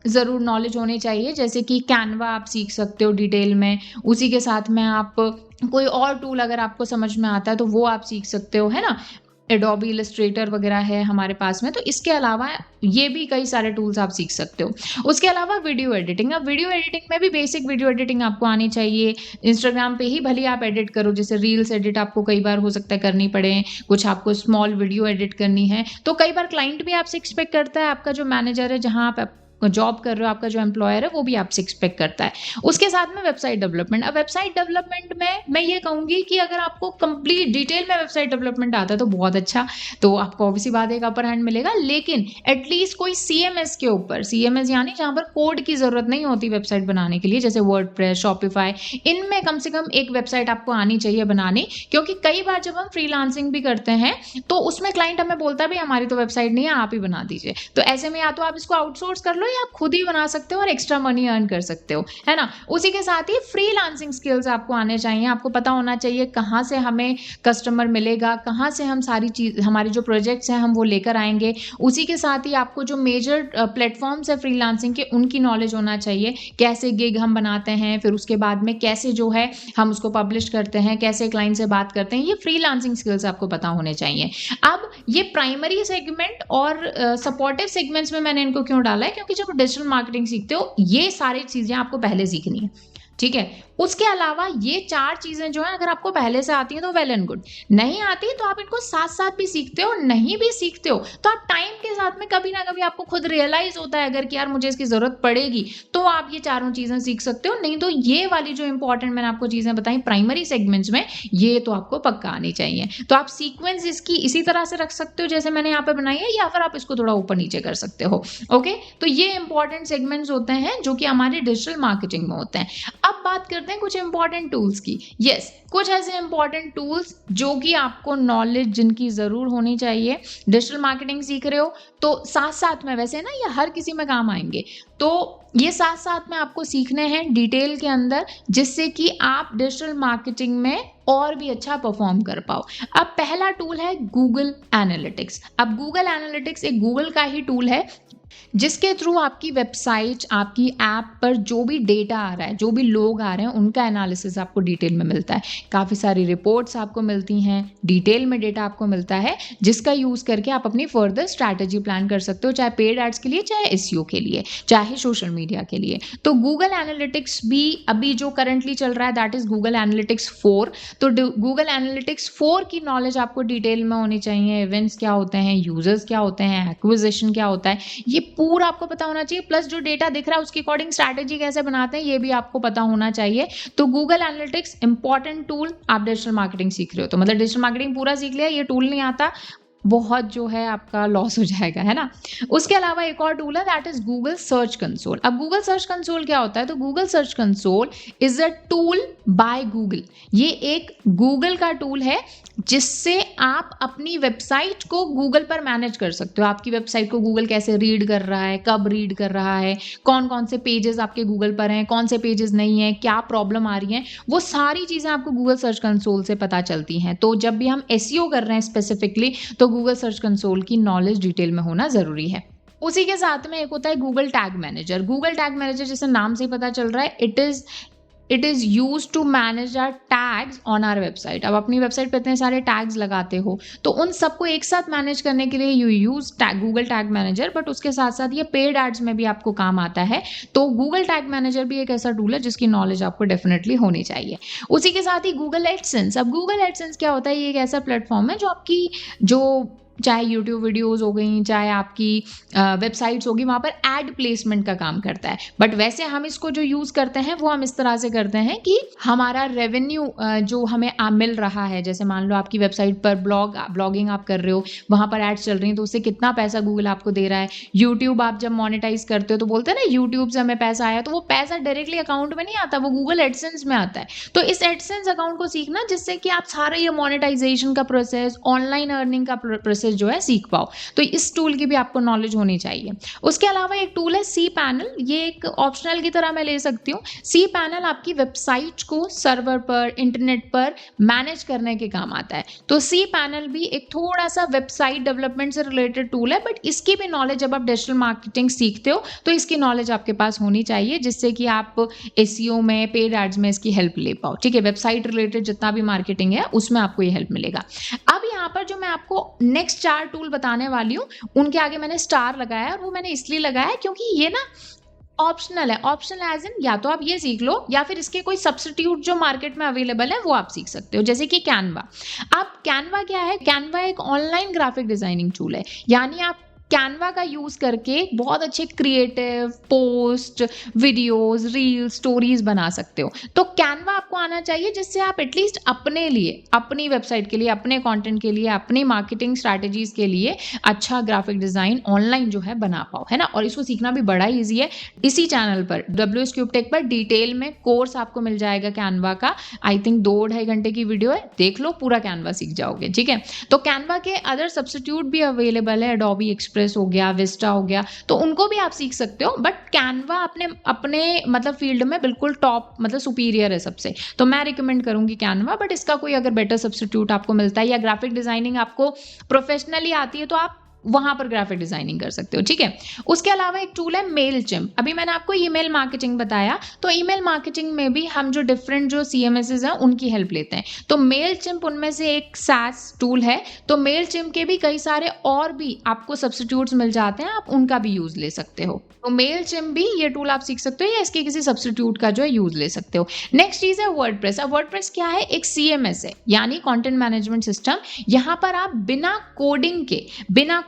ज़रूर नॉलेज होनी चाहिए। जैसे कि कैनवा आप सीख सकते हो डिटेल में, उसी के साथ में आप कोई और टूल अगर आपको समझ में आता है तो वो आप सीख सकते हो, है ना। एडोबी इलस्ट्रेटर वगैरह है हमारे पास में, तो इसके अलावा ये भी कई सारे टूल्स आप सीख सकते हो। उसके अलावा वीडियो एडिटिंग। अब वीडियो एडिटिंग में भी बेसिक वीडियो एडिटिंग आपको आनी चाहिए। इंस्टाग्राम पे ही भले आप एडिट करो, जैसे रील्स एडिट आपको कई बार हो सकता है करनी पड़े, कुछ आपको स्मॉल वीडियो एडिट करनी है, तो कई बार क्लाइंट भी आपसे एक्सपेक्ट करता है, आपका जो मैनेजर है जहाँ आप जॉब कर रहे हो, आपका जो एम्प्लॉयर है वो भी आपसे एक्सपेक्ट करता है। उसके साथ में वेबसाइट डेवलपमेंट। अब वेबसाइट डेवलपमेंट में मैं ये कहूँगी कि अगर आपको कंप्लीट डिटेल में वेबसाइट डेवलपमेंट आता है तो बहुत अच्छा, तो आपको ऑब्वियसली बात है एक अपर हैंड मिलेगा। लेकिन एटलीस्ट कोई सीएमएस के ऊपर, सीएमएस यानी जहाँ पर कोड की ज़रूरत नहीं होती वेबसाइट बनाने के लिए, जैसे वर्डप्रेस, शॉपिफाई, इनमें कम से कम एक वेबसाइट आपको आनी चाहिए बनानी। क्योंकि कई बार जब हम फ्रीलांसिंग भी करते हैं तो उसमें क्लाइंट हमें बोलता है भाई हमारी तो वेबसाइट नहीं है, आप ही बना दीजिए। तो ऐसे में या तो आप इसको आउटसोर्स कर लो या आप खुद ही बना सकते हो और एक्स्ट्रा मनी अर्न कर सकते हो, है ना। उसी के साथ ही फ्रीलांसिंग स्किल्स आपको आने चाहिए। आपको पता होना चाहिए कहाँ से हमें कस्टमर मिलेगा, कहाँ से हम सारी चीज, हमारे जो प्रोजेक्ट्स हैं हम वो लेकर आएंगे। उसी के साथ ही आपको जो मेजर प्लेटफॉर्म्स है फ्रीलांसिंग के, उनकी नॉलेज होना चाहिए। कैसे गिग हम बनाते हैं, फिर उसके बाद में कैसे जो है हम उसको पब्लिश करते हैं, कैसे क्लाइंट से बात करते हैं, ये फ्रीलांसिंग स्किल्स आपको पता होने चाहिए। अब ये प्राइमरी सेगमेंट और सपोर्टिव सेगमेंट्स में मैंने इनको क्यों डाला है, क्योंकि जब डिजिटल मार्केटिंग सीखते हो ये सारी चीजें आपको पहले सीखनी है, ठीक है। उसके अलावा ये 4 चीजें जो है अगर आपको पहले से आती हैं तो वेल एंड गुड, नहीं आती तो आप इनको साथ साथ भी सीखते हो, नहीं भी सीखते हो तो आप टाइम के साथ में कभी ना कभी आपको खुद रियलाइज होता है अगर कि यार मुझे इसकी जरूरत पड़ेगी, तो आप ये चारों चीजें सीख सकते हो। नहीं तो ये वाली जो इंपॉर्टेंट मैंने आपको चीजें बताई प्राइमरी सेगमेंट्स में, ये तो आपको पक्का आनी चाहिए। तो आप सीक्वेंस इसकी इसी तरह से रख सकते हो जैसे मैंने यहाँ पे बनाई है, या फिर आप इसको थोड़ा ऊपर नीचे कर सकते हो। ओके, तो ये इंपॉर्टेंट सेगमेंट्स होते हैं जो कि हमारे डिजिटल मार्केटिंग में होते हैं। अब बात करते हैं कुछ इंपॉर्टेंट टूल्स की। यस, कुछ ऐसे इंपॉर्टेंट टूल्स जो कि आपको नॉलेज जिनकी जरूर होनी चाहिए। डिजिटल मार्केटिंग सीख रहे हो तो साथ साथ में, वैसे ना ये हर किसी में काम आएंगे, तो ये साथ साथ में आपको सीखने हैं डिटेल के अंदर, जिससे कि आप डिजिटल मार्केटिंग में और भी अच्छा परफॉर्म कर पाओ। अब पहला टूल है गूगल एनालिटिक्स। अब गूगल एनालिटिक्स एक गूगल का ही टूल है जिसके थ्रू आपकी वेबसाइट, आपकी ऐप पर जो भी डेटा आ रहा है, जो भी लोग आ रहे हैं, उनका एनालिसिस आपको डिटेल में मिलता है। काफ़ी सारी रिपोर्ट्स आपको मिलती हैं, डिटेल में डेटा आपको मिलता है, जिसका यूज़ करके आप अपनी फर्दर स्ट्रैटेजी प्लान कर सकते हो, चाहे पेड एड्स के लिए, चाहे एसईओ के लिए, चाहे सोशल मीडिया के लिए। तो गूगल एनालिटिक्स भी अभी जो करंटली चल रहा है दैट इज़ गूगल एनालिटिक्स 4। तो गूगल एनालिटिक्स 4 की नॉलेज आपको डिटेल में होनी चाहिए। इवेंट्स क्या होते हैं, यूजर्स क्या होते हैं, एक्विजिशन क्या होता है, ये पूरा आपको पता होना चाहिए। प्लस जो डेटा दिख रहा है उसके अकॉर्डिंग स्ट्रैटेजी कैसे बनाते हैं ये भी आपको पता होना चाहिए। तो गूगल एनालिटिक्स इंपॉर्टेंट टूल, आप डिजिटल मार्केटिंग सीख रहे हो तो मतलब डिजिटल मार्केटिंग पूरा सीख लिया, ये टूल नहीं आता बहुत जो है आपका लॉस हो जाएगा, है ना। उसके अलावा एक और टूल है that is Google search console. अब गूगल सर्च कंसोल क्या होता है, तो Google search console is a tool by Google. ये एक गूगल का टूल है जिससे आप अपनी वेबसाइट को गूगल पर मैनेज कर सकते हो। आपकी वेबसाइट को गूगल कैसे रीड कर रहा है, कब रीड कर रहा है, कौन कौन से पेजेस आपके गूगल पर हैं, कौन से पेजेस नहीं है, क्या प्रॉब्लम आ रही है, वो सारी चीज़ें आपको गूगल सर्च कंसोल से पता चलती हैं। तो जब भी हम एसईओ कर रहे हैं स्पेसिफिकली, तो गूगल सर्च कंसोल की नॉलेज डिटेल में होना ज़रूरी है। उसी के साथ में एक होता है Google tag manager. Google tag manager जैसे नाम से ही पता चल रहा है, it is use to manage our tags on our website. अब अपनी वेबसाइट पे इतने सारे टैग्स लगाते हो तो उन सबको एक साथ मैनेज करने के लिए you use Google tag manager, but उसके साथ साथ ये पेड एड्स में भी आपको काम आता है। तो गूगल टैग मैनेजर भी एक ऐसा टूल है जिसकी नॉलेज आपको डेफिनेटली होनी चाहिए। उसी के साथ ही गूगल एडसेंस। अब गूगल एडसेंस क्या होता है, ये एक ऐसा प्लेटफॉर्म है जो आपकी जो चाहे यूट्यूब वीडियोस हो गई, चाहे आपकी वेबसाइट्स होगी, वहाँ पर एड प्लेसमेंट का काम करता है। बट वैसे हम इसको जो यूज़ करते हैं वो हम इस तरह से करते हैं कि हमारा रेवेन्यू जो हमें मिल रहा है, जैसे मान लो आपकी वेबसाइट पर ब्लॉगिंग आप कर रहे हो, वहाँ पर एड्स चल रही हैं, तो उससे कितना पैसा गूगल आपको दे रहा है। यूट्यूब आप जब मोनेटाइज करते हो तो बोलते हैं ना यूट्यूब से हमें पैसा आया, तो वो पैसा डायरेक्टली अकाउंट में नहीं आता, वो गूगल एडसेंस में आता है। तो इस एडसेंस अकाउंट को सीखना जिससे कि आप सारा ये मोनेटाइजेशन का प्रोसेस, ऑनलाइन अर्निंग का प्रोसेस जो है सीख पाओ। तो इस टूल की भी आपको नॉलेज होनी चाहिए। उसके अलावा एक टूल है सी पैनल। ये एक ऑप्शनल की तरह मैं ले सकती हूँ। सी पैनल आपकी वेबसाइट को सर्वर पर, इंटरनेट पर मैनेज करने के काम आता है। तो सी पैनल भी एक थोड़ा सा वेबसाइट डेवलपमेंट से रिलेटेड टूल है, बट इसकी भी नॉलेज जब आप डिजिटल मार्केटिंग सीखते हो तो इसकी नॉलेज आपके पास होनी चाहिए, जिससे कि आप एसईओ में, पेड एड्स में इसकी हेल्प ले पाओ। ठीक है, वेबसाइट रिलेटेड जितना भी मार्केटिंग है उसमें आपको ये हेल्प मिलेगा। अब यहाँ पर जो मैं आपको नेक्स्ट 4 टूल बताने वाली हूँ उनके आगे मैंने स्टार लगाया है, और वो मैंने इसलिए लगाया है क्योंकि ये ना ऑप्शनल है। ऑप्शनल एज इन या तो आप ये सीख लो या फिर इसके कोई सब्स्टिट्यूट जो मार्केट में अवेलेबल है वो आप सीख सकते हो, जैसे कि कैनवा। अब कैनवा क्या है, कैनवा एक ऑनलाइन ग्राफिक डिजाइनिंग टूल है। यानी आप कैनवा का यूज करके बहुत अच्छे creative post, videos, reels, stories बना सकते हो। तो कैनवा आपको आना चाहिए, जिससे आप एटलीस्ट अपने लिए, अपनी वेबसाइट के लिए, अपने कंटेंट के लिए, अपनी मार्केटिंग स्ट्रैटेजीज के लिए अच्छा ग्राफिक डिजाइन ऑनलाइन जो है बना पाओ, है ना। और इसको सीखना भी बड़ा ईजी है। इसी चैनल पर WS क्यूब टेक पर डिटेल में कोर्स आपको मिल जाएगा कैनवा का। आई थिंक 2-2.5 घंटे की वीडियो है, देख लो, पूरा कैनवा सीख जाओगे, ठीक है। तो कैनवा के अदर सब्स्टिट्यूट भी अवेलेबल है, एडोबी एक्सप्रेस हो गया, विस्टा हो गया, तो उनको भी आप सीख सकते हो। बट कैनवा अपने अपने मतलब फील्ड में बिल्कुल टॉप, मतलब सुपीरियर है सबसे। तो मैं रिकमेंड करूंगी कैनवा। बट इसका कोई अगर बेटर सब्स्टिट्यूट आपको मिलता है या ग्राफिक डिजाइनिंग आपको प्रोफेशनली आती है, तो आप वहां पर ग्राफिक डिजाइनिंग कर सकते हो, ठीक है। उसके अलावा एक टूल है मेलचिम्प। अभी मैंने आपको ईमेल मार्केटिंग बताया, तो ईमेल मार्केटिंग में भी हम जो डिफरेंट जो CMSs हैं उनकी हेल्प लेते हैं। तो मेलचिम्प उनमें से एक SaaS टूल है। तो मेलचिम्प के भी कई सारे और भी आपको सब्स्टिट्यूट्स मिल जाते हैं, आप उनका भी यूज ले सकते हो। तो मेलचिम्प भी ये टूल आप सीख सकते हो या इसके किसी सब्स्टिट्यूट का जो है यूज ले सकते हो। नेक्स्ट चीज है वर्डप्रेस। अब वर्डप्रेस क्या है? एक CMS है, यानी कंटेंट मैनेजमेंट सिस्टम। यहाँ पर आप बिना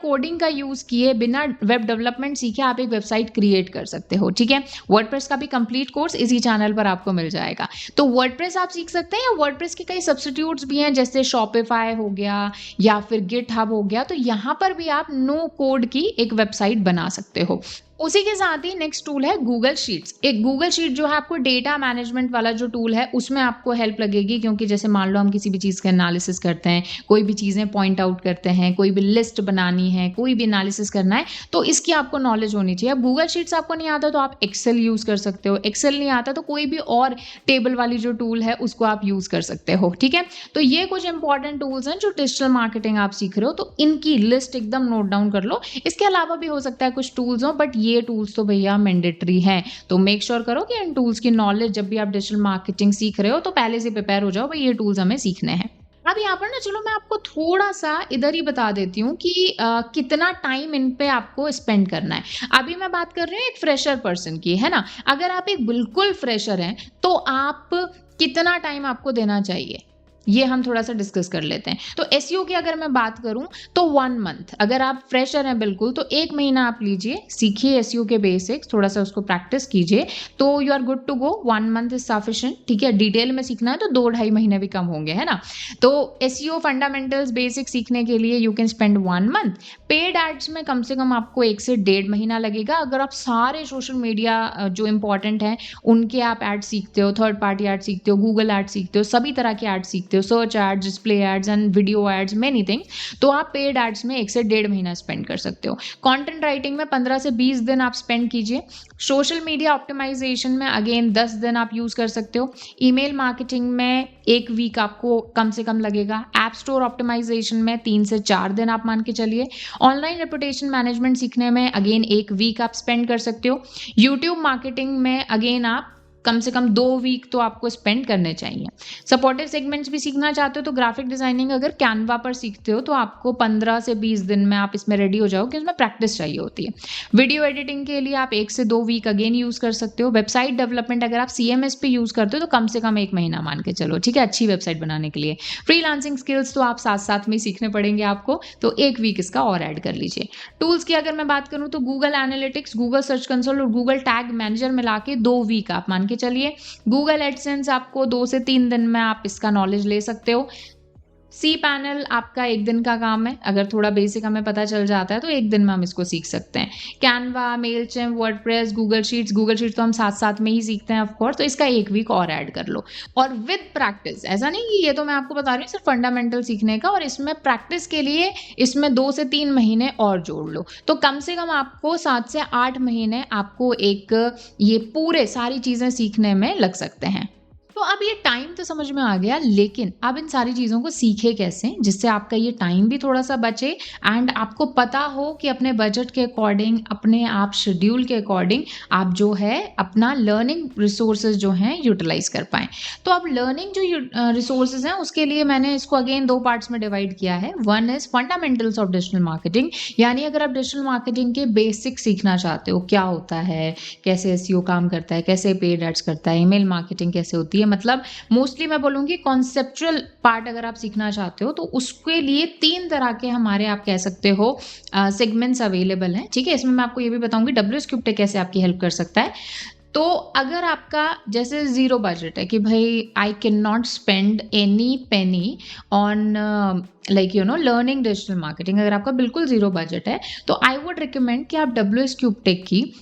कोडिंग का यूज किए, बिना वेब डेवलपमेंट सीखे आप एक वेबसाइट क्रिएट कर सकते हो, ठीक है। वर्डप्रेस का भी कंप्लीट कोर्स इसी चैनल पर आपको मिल जाएगा। तो वर्डप्रेस आप सीख सकते हैं, या वर्डप्रेस के कई सब्स्टिट्यूट्स भी हैं, जैसे शॉपिफाई हो गया या फिर गिटहब हो गया। तो यहाँ पर भी आप नो कोड की एक वेबसाइट बना सकते हो। उसी के साथ ही नेक्स्ट टूल है गूगल शीट्स। एक गूगल शीट जो है आपको डेटा मैनेजमेंट वाला जो टूल है उसमें आपको हेल्प लगेगी, क्योंकि जैसे मान लो हम किसी भी चीज़ का एनालिसिस करते हैं, कोई भी चीज़ें पॉइंट आउट करते हैं, कोई भी लिस्ट बनानी है, कोई भी एनालिसिस करना है, तो इसकी आपको नॉलेज होनी चाहिए। अब गूगल शीट्स आपको नहीं आता तो आप एक्सेल यूज कर सकते हो, एक्सेल नहीं आता तो कोई भी और टेबल वाली जो टूल है उसको आप यूज कर सकते हो, ठीक है। तो ये कुछ इंपॉर्टेंट टूल्स हैं जो डिजिटल मार्केटिंग आप सीख रहे हो, तो इनकी लिस्ट एकदम नोट डाउन कर लो। इसके अलावा भी हो सकता है कुछ टूल्स हो, बट ये टूल्स तो भैया मैंडेटरी हैं। तो मेक श्योर करो कि इन टूल्स की नॉलेज, जब भी आप डिजिटल मार्केटिंग सीख रहे हो तो पहले से प्रिपेयर हो जाओ, भाई ये टूल्स हमें सीखने हैं। अब यहाँ पर ना चलो मैं आपको थोड़ा सा इधर ही बता देती हूँ कि कितना टाइम इन पे आपको स्पेंड करना है। अभी मैं बात कर रही हूँ एक फ्रेशर पर्सन की, है ना। अगर आप एक बिल्कुल फ्रेशर हैं तो आप कितना टाइम आपको देना चाहिए, ये हम थोड़ा सा डिस्कस कर लेते हैं। तो SEO की अगर मैं बात करूं तो 1 मंथ, अगर आप फ्रेशर हैं बिल्कुल तो 1 महीना आप लीजिए, सीखिए SEO के बेसिक्स, थोड़ा सा उसको प्रैक्टिस कीजिए, तो you are good to go. 1 month is sufficient, ठीक है। डिटेल में सीखना है तो 2-2.5 महीने भी कम होंगे, है ना। तो SEO फंडामेंटल्स बेसिक सीखने के लिए you can spend 1 month. Paid ads में कम से कम आपको 1 से 1.5 महीना लगेगा, अगर आप सारे सोशल मीडिया जो इंपॉर्टेंट हैं उनके आप एड सीखते हो, थर्ड पार्टी एड सीखते हो, गूगल एड सीखते हो, सभी तरह के एड सीखते हो, search ads, display ads and video ads, many things, तो आप पेड एड्स में 1 से 1.5 महीना स्पेंड कर सकते हो। कंटेंट राइटिंग में 15 से 20 दिन आप स्पेंड कीजिए। सोशल मीडिया ऑप्टिमाइजेशन में अगेन 10 दिन आप यूज कर सकते हो। ईमेल मार्केटिंग में 1 वीक आपको कम से कम लगेगा। ऐप स्टोर ऑप्टिमाइजेशन में 3 से 4 दिन आप मान के चलिए। ऑनलाइन रेपुटेशन मैनेजमेंट सीखने में अगेन 1 वीक आप स्पेंड कर सकते हो। यूट्यूब मार्केटिंग में अगेन आप कम से कम 2 वीक तो आपको स्पेंड करने चाहिए। सपोर्टिव सेगमेंट्स भी सीखना चाहते हो तो ग्राफिक डिजाइनिंग अगर कैनवा पर सीखते हो तो आपको 15 से 20 दिन में आप इसमें रेडी हो जाओ, कि उसमें प्रैक्टिस चाहिए होती है। वीडियो एडिटिंग के लिए आप 1 से 2 वीक अगेन यूज कर सकते हो। वेबसाइट डेवलपमेंट अगर आप CMS पे यूज करते हो तो कम से कम 1 महीना मान के चलो, ठीक है, अच्छी वेबसाइट बनाने के लिए। फ्रीलांसिंग स्किल्स तो आप साथ साथ में सीखने पड़ेंगे आपको, तो 1 वीक इसका और ऐड कर लीजिए। टूल्स की अगर मैं बात करूं तो Google analytics, Google search console और गूगल टैग मैनेजर मिला के 2 वीक आप मान के चलिए। गूगल एडसेंस आपको 2 से 3 दिन में आप इसका नॉलेज ले सकते हो। cPanel आपका 1 दिन का काम है, अगर थोड़ा बेसिक हमें पता चल जाता है तो 1 दिन में हम इसको सीख सकते हैं। Canva, Mailchimp, WordPress, Google sheets तो हम साथ साथ में ही सीखते हैं ऑफकोर्स, तो इसका 1 वीक और ऐड कर लो। और विद प्रैक्टिस, ऐसा नहीं कि ये तो मैं आपको बता रही हूँ सिर्फ फंडामेंटल सीखने का, और इसमें प्रैक्टिस के लिए इसमें 2 से 3 महीने और जोड़ लो, तो कम से कम आपको 7 से 8 महीने आपको एक ये पूरे सारी चीजें सीखने में लग सकते हैं। तो अब ये टाइम तो समझ में आ गया, लेकिन अब इन सारी चीज़ों को सीखे कैसे जिससे आपका ये टाइम भी थोड़ा सा बचे एंड आपको पता हो कि अपने बजट के अकॉर्डिंग, अपने आप शेड्यूल के अकॉर्डिंग आप जो है अपना लर्निंग रिसोर्सेज जो हैं यूटिलाइज कर पाएँ। तो अब लर्निंग जो रिसोर्सेज हैं उसके लिए मैंने इसको अगेन 2 पार्ट्स में डिवाइड किया है। One is fundamentals of digital marketing, यानी अगर आप डिजिटल मार्केटिंग के बेसिक सीखना चाहते हो, क्या होता है, कैसे SEO काम करता है, कैसे पेड एड्स करता है, ईमेल मार्केटिंग कैसे होती है, है। मतलब मोस्टली मैं बोलूँगी कॉन्सेप्चुअल पार्ट अगर आप सीखना चाहते हो तो उसके लिए 3 तरह के हमारे आप कह सकते हो सेगमेंट्स अवेलेबल हैं, ठीक है? इसमें मैं आपको ये भी बताऊँगी WS क्यूब टेक कैसे आपकी हेल्प कर सकता है। तो अगर आपका जैसे ज़ीरो बजट है कि भई I can not spend any Penney on like learning digital marketing, अगर आपका बिल्कुल ज़ीरो बजट है, तो आई वुड रिकमेंड कि आप WS क्यूब टेक की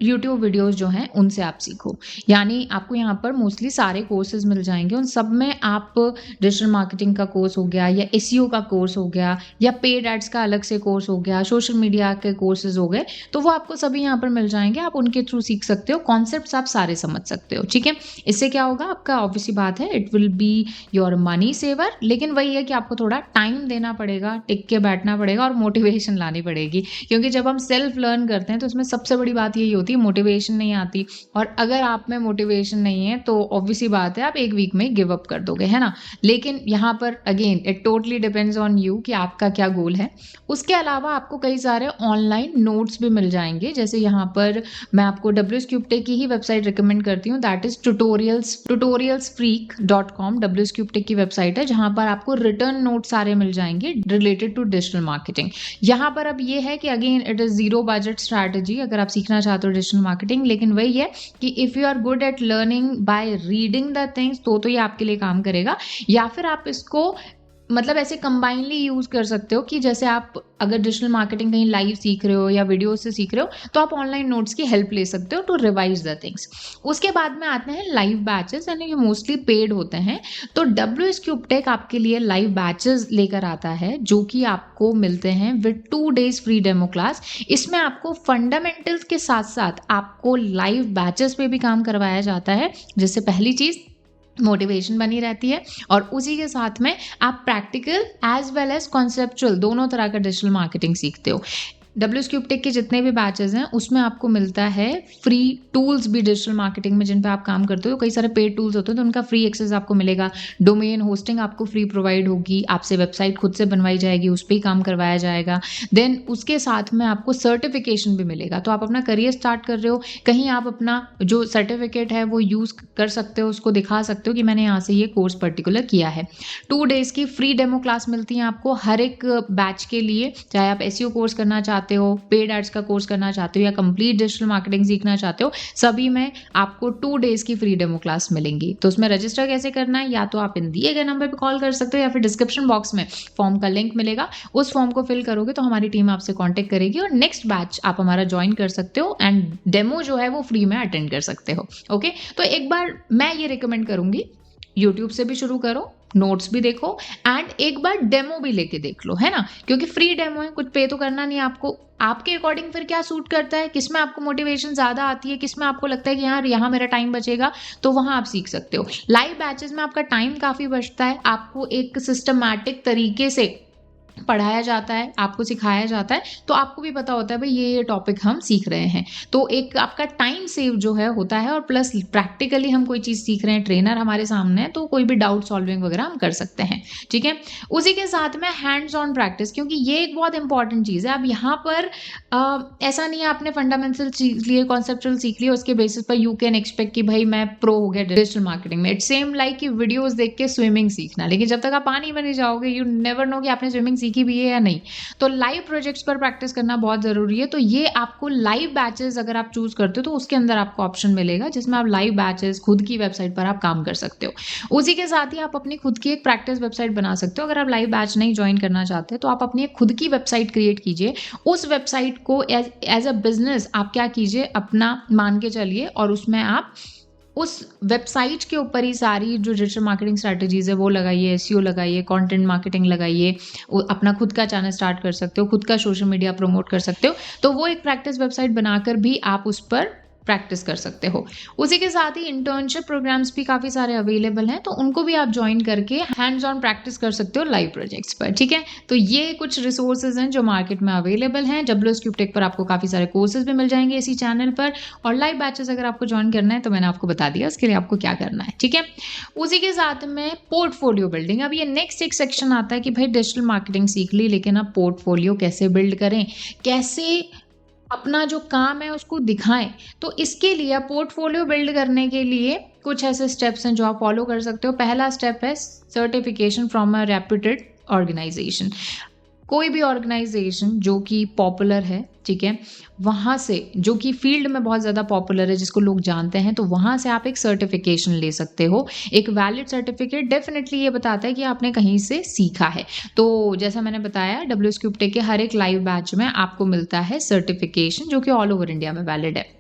यूट्यूब वीडियोस जो हैं उनसे आप सीखो। यानी आपको यहाँ पर मोस्टली सारे कोर्सेज़ मिल जाएँगे, उन सब में आप डिजिटल मार्केटिंग का कोर्स हो गया या एसईओ का कोर्स हो गया या पेड एड्स का अलग से कोर्स हो गया, सोशल मीडिया के कोर्सेज़ हो गए, तो वो आपको सभी यहाँ पर मिल जाएँगे। आप उनके थ्रू सीख सकते हो, कॉन्सेप्ट्स आप सारे समझ सकते हो, ठीक है? इससे क्या होगा, आपका ऑब्वियस सी बात है it will be your money saver, लेकिन वही है कि आपको थोड़ा टाइम देना पड़ेगा, टिक के बैठना पड़ेगा और मोटिवेशन लानी पड़ेगी। क्योंकि जब हम सेल्फ लर्न करते हैं तो उसमें सबसे बड़ी बात यही होती है मोटिवेशन नहीं आती, और अगर आप में मोटिवेशन नहीं है तो ऑब्वियस सी बात है आप एक वीक में गिव अप कर दोगे, है ना? लेकिन यहाँ पर again it totally depends on you कि आपका क्या गोल है। उसके अलावा आपको कई सारे ऑनलाइन नोट्स भी मिल जाएंगे, जैसे यहाँ पर मैं आपको WS क्यूब टेक की ही वेबसाइट रिकमेंड करती हूँ, that is tutorialsfreak.com। WS cube tech की वेबसाइट है जहाँ पर आपको रिटर्न नोट सारे मिल जाएंगे रिलेटेड टू डिजिटल मार्केटिंग। यहाँ पर अब ये है कि again it is zero budget strategy अगर आप सीखना चाहते हो डिजिटल मार्केटिंग, लेकिन वही है कि if you are good at learning by reading the things तो ये आपके लिए काम करेगा। या फिर आप इसको मतलब ऐसे कंबाइनली यूज कर सकते हो कि जैसे आप अगर डिजिटल मार्केटिंग कहीं लाइव सीख रहे हो या वीडियो से सीख रहे हो तो आप ऑनलाइन नोट्स की हेल्प ले सकते हो टू रिवाइज द थिंग्स। उसके बाद में आते हैं लाइव बैचेस, यानी ये मोस्टली पेड होते हैं। तो WS क्यूब टेक आपके लिए लाइव बैचेस लेकर आता है जो कि आपको मिलते हैं with 2 days free demo class. इसमें आपको फंडामेंटल्स के साथ साथ आपको लाइव बैचेस पे भी काम करवाया जाता है, जिससे पहली चीज़ मोटिवेशन बनी रहती है और उसी के साथ में आप practical as well as conceptual दोनों तरह का डिजिटल मार्केटिंग सीखते हो। WS क्यूब टेक के जितने भी बैचेस हैं उसमें आपको मिलता है फ्री टूल्स भी डिजिटल मार्केटिंग में जिन पे आप काम करते हो। कई सारे पेड टूल्स होते हैं तो उनका फ्री एक्सेस आपको मिलेगा, डोमेन होस्टिंग आपको फ्री प्रोवाइड होगी, आपसे वेबसाइट खुद से बनवाई जाएगी, उस पर ही काम करवाया जाएगा। देन उसके साथ में आपको सर्टिफिकेशन भी मिलेगा। तो आप अपना करियर स्टार्ट कर रहे हो, कहीं आप अपना जो सर्टिफिकेट है वो यूज़ कर सकते हो, उसको दिखा सकते हो कि मैंने यहाँ से ये कोर्स पर्टिकुलर किया है। 2 days की फ्री डेमो क्लास मिलती है आपको हर एक बैच के लिए, चाहे आप एसईओ कोर्स करना चाहते हो, पेड एड्स का कोर्स करना चाहते हो या कंप्लीट डिजिटल मार्केटिंग सीखना चाहते हो, सभी में आपको 2 days की फ्री डेमो क्लास मिलेंगी। तो उसमें रजिस्टर कैसे करना है, या तो आप इन दिए गए नंबर पे कॉल कर सकते हो या फिर डिस्क्रिप्शन बॉक्स में फॉर्म का लिंक मिलेगा, उस फॉर्म को फिल करोगे तो हमारी टीम आपसे कॉन्टेक्ट करेगी और नेक्स्ट बैच आप हमारा ज्वाइन कर सकते हो एंड डेमो जो है वो फ्री में अटेंड कर सकते हो। ओके, तो एक बार मैं ये रिकमेंड करूंगी यूट्यूब से भी शुरू करो, नोट्स भी देखो एंड एक बार डेमो भी लेके देख लो, है ना? क्योंकि फ्री डेमो है, कुछ पे तो करना नहीं आपको। आपके अकॉर्डिंग फिर क्या सूट करता है, किसमें आपको मोटिवेशन ज़्यादा आती है, किसमें आपको लगता है कि यार यहाँ मेरा टाइम बचेगा, तो वहाँ आप सीख सकते हो। लाइव बैचेस में आपका टाइम काफ़ी बचता है, आपको एक सिस्टमैटिक तरीके से पढ़ाया जाता है, आपको सिखाया जाता है, तो आपको भी पता होता है भाई ये टॉपिक हम सीख रहे हैं। तो एक आपका टाइम सेव जो है होता है और प्लस प्रैक्टिकली हम कोई चीज़ सीख रहे हैं, ट्रेनर हमारे सामने है, तो कोई भी डाउट सॉल्विंग वगैरह हम कर सकते हैं, ठीक है? उसी के साथ में हैंड्स ऑन प्रैक्टिस, क्योंकि ये एक बहुत इंपॉर्टेंट चीज़ है। अब यहाँ पर ऐसा नहीं है आपने फंडामेंटल सीख लिए, कॉन्सेप्चुअल सीख लिए, उसके बेसिस पर यू कैन एक्सपेक्ट कि भाई मैं प्रो हो गया डिजिटल मार्केटिंग में। इट्स सेम लाइक कि वीडियोस देख के स्विमिंग सीखना, लेकिन जब तक आप पानी में नहीं जाओगे यू नेवर नो कि आपने स्विमिंग सीखी भी है या नहीं। तो लाइव प्रोजेक्ट्स पर प्रैक्टिस करना बहुत जरूरी है। तो ये आपको लाइव बैचेस अगर आप चूज करते हो तो उसके अंदर आपको ऑप्शन मिलेगा जिसमें आप लाइव बैचेस खुद की वेबसाइट पर आप काम कर सकते हो। उसी के साथ ही आप अपनी खुद की एक प्रैक्टिस वेबसाइट बना सकते हो। अगर आप लाइव बैच नहीं ज्वाइन करना चाहते तो आप अपनी एक खुद की वेबसाइट क्रिएट कीजिए। उस वेबसाइट को एज अ बिजनेस आप क्या कीजिए, अपना मान के चलिए और उसमें आप उस वेबसाइट के ऊपर ही सारी जो डिजिटल मार्केटिंग स्ट्रैटेजीज है वो लगाइए, एसईओ लगाइए, कंटेंट मार्केटिंग लगाइए, अपना खुद का चैनल स्टार्ट कर सकते हो, खुद का सोशल मीडिया प्रमोट कर सकते हो। तो वो एक प्रैक्टिस वेबसाइट बनाकर भी आप उस पर प्रैक्टिस कर सकते हो। उसी के साथ ही इंटर्नशिप प्रोग्राम्स भी काफ़ी सारे अवेलेबल हैं, तो उनको भी आप ज्वाइन करके हैंड्स ऑन प्रैक्टिस कर सकते हो लाइव प्रोजेक्ट्स पर, ठीक है? तो ये कुछ रिसोर्सेज हैं जो मार्केट में अवेलेबल हैं। WS क्यूब टेक पर आपको काफ़ी सारे कोर्सेज भी मिल जाएंगे इसी चैनल पर, और लाइव बैचेस अगर आपको ज्वाइन करना है तो मैंने आपको बता दिया उसके लिए आपको क्या करना है, ठीक है? उसी के साथ में पोर्टफोलियो बिल्डिंग। अब ये नेक्स्ट एक सेक्शन आता है कि भाई डिजिटल मार्केटिंग सीख ली, लेकिन अब पोर्टफोलियो कैसे बिल्ड करें, कैसे अपना जो काम है उसको दिखाएं। तो इसके लिए पोर्टफोलियो बिल्ड करने के लिए कुछ ऐसे स्टेप्स हैं जो आप फॉलो कर सकते हो। पहला स्टेप है certification from a reputed organisation. कोई भी ऑर्गेनाइजेशन जो कि पॉपुलर है, ठीक है, वहाँ से, जो कि फील्ड में बहुत ज़्यादा पॉपुलर है, जिसको लोग जानते हैं, तो वहाँ से आप एक सर्टिफिकेशन ले सकते हो। एक वैलिड सर्टिफिकेट डेफिनेटली ये बताता है कि आपने कहीं से सीखा है। तो जैसा मैंने बताया, WSCube Tech के हर एक लाइव बैच में आपको मिलता है सर्टिफिकेशन जो कि ऑल ओवर इंडिया में वैलिड है।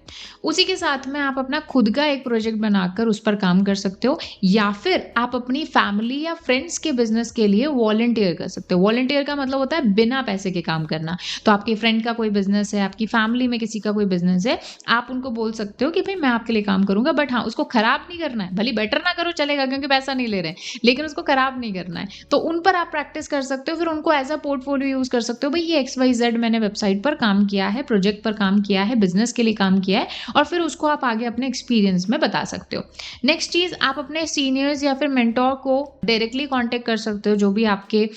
उसी के साथ में आप अपना खुद का एक प्रोजेक्ट बनाकर उस पर काम कर सकते हो, या फिर आप अपनी फैमिली या फ्रेंड्स के बिजनेस के लिए वॉलंटियर कर सकते हो। वॉलंटियर का मतलब होता है बिना पैसे के काम करना। तो आपके फ्रेंड का कोई बिजनेस है, आपकी फैमिली में किसी का कोई बिजनेस है, आप उनको बोल सकते हो कि भाई मैं आपके लिए काम करूंगा, बट हाँ, उसको खराब नहीं करना है। भले बेटर ना करो चलेगा क्योंकि पैसा नहीं ले रहे हैं, लेकिन उसको खराब नहीं करना है। तो उन पर आप प्रैक्टिस कर सकते हो, फिर उनको एज अ पोर्टफोलियो यूज कर सकते हो। भाई ये XYZ मैंने वेबसाइट पर काम किया है, प्रोजेक्ट पर काम किया है, बिजनेस के लिए काम किया है, और फिर उसको आप आगे अपने एक्सपीरियंस में बता सकते हो। नेक्स्ट चीज, आप अपने सीनियर्स या फिर मेंटोर को डायरेक्टली कांटेक्ट कर सकते हो, जो भी आपके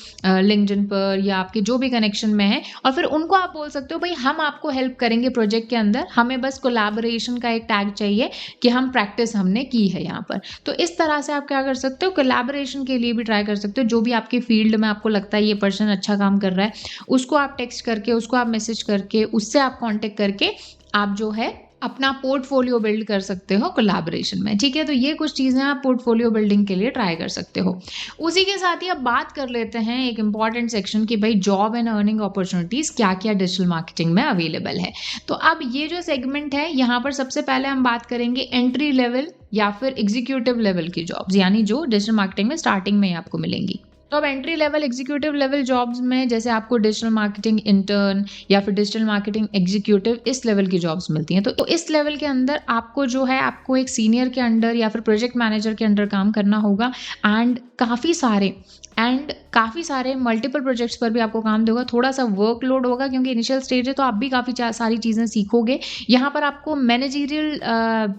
लिंक्डइन पर या आपके जो भी कनेक्शन में है, और फिर उनको आप बोल सकते हो भाई हम आपको हेल्प करेंगे प्रोजेक्ट के अंदर, हमें बस कोलैबोरेशन का एक टैग चाहिए कि हम प्रैक्टिस हमने की है यहाँ पर। तो इस तरह से आप क्या कर सकते हो, कोलैबोरेशन के लिए भी ट्राई कर सकते हो। जो भी आपके फील्ड में आपको लगता है ये पर्सन अच्छा काम कर रहा है, उसको आप टेक्स्ट करके, उसको आप मैसेज करके, उससे आप कांटेक्ट करके आप जो है अपना पोर्टफोलियो बिल्ड कर सकते हो कोलैबोरेशन में, ठीक है। तो ये कुछ चीजें आप पोर्टफोलियो बिल्डिंग के लिए ट्राई कर सकते हो। उसी के साथ ही अब बात कर लेते हैं एक इंपॉर्टेंट सेक्शन की, भाई जॉब एंड अर्निंग अपॉर्चुनिटीज क्या क्या डिजिटल मार्केटिंग में अवेलेबल है। तो अब ये जो सेगमेंट है, यहाँ पर सबसे पहले हम बात करेंगे एंट्री लेवल या फिर एग्जीक्यूटिव लेवल की जॉब्स, यानी जो डिजिटल मार्केटिंग में स्टार्टिंग में आपको मिलेंगी। तो अब entry level, executive level jobs में जैसे आपको डिजिटल मार्केटिंग इंटर्न या फिर डिजिटल मार्केटिंग एग्जीक्यूटिव, इस लेवल की जॉब्स मिलती हैं। तो इस लेवल के अंदर आपको जो है, आपको एक सीनियर के अंडर या फिर प्रोजेक्ट मैनेजर के अंडर काम करना होगा, एंड काफ़ी सारे मल्टीपल प्रोजेक्ट्स पर भी आपको काम देगा। थोड़ा सा वर्कलोड होगा क्योंकि इनिशियल स्टेज है, तो आप भी काफ़ी सारी चीज़ें सीखोगे। यहाँ पर आपको मैनेजरियल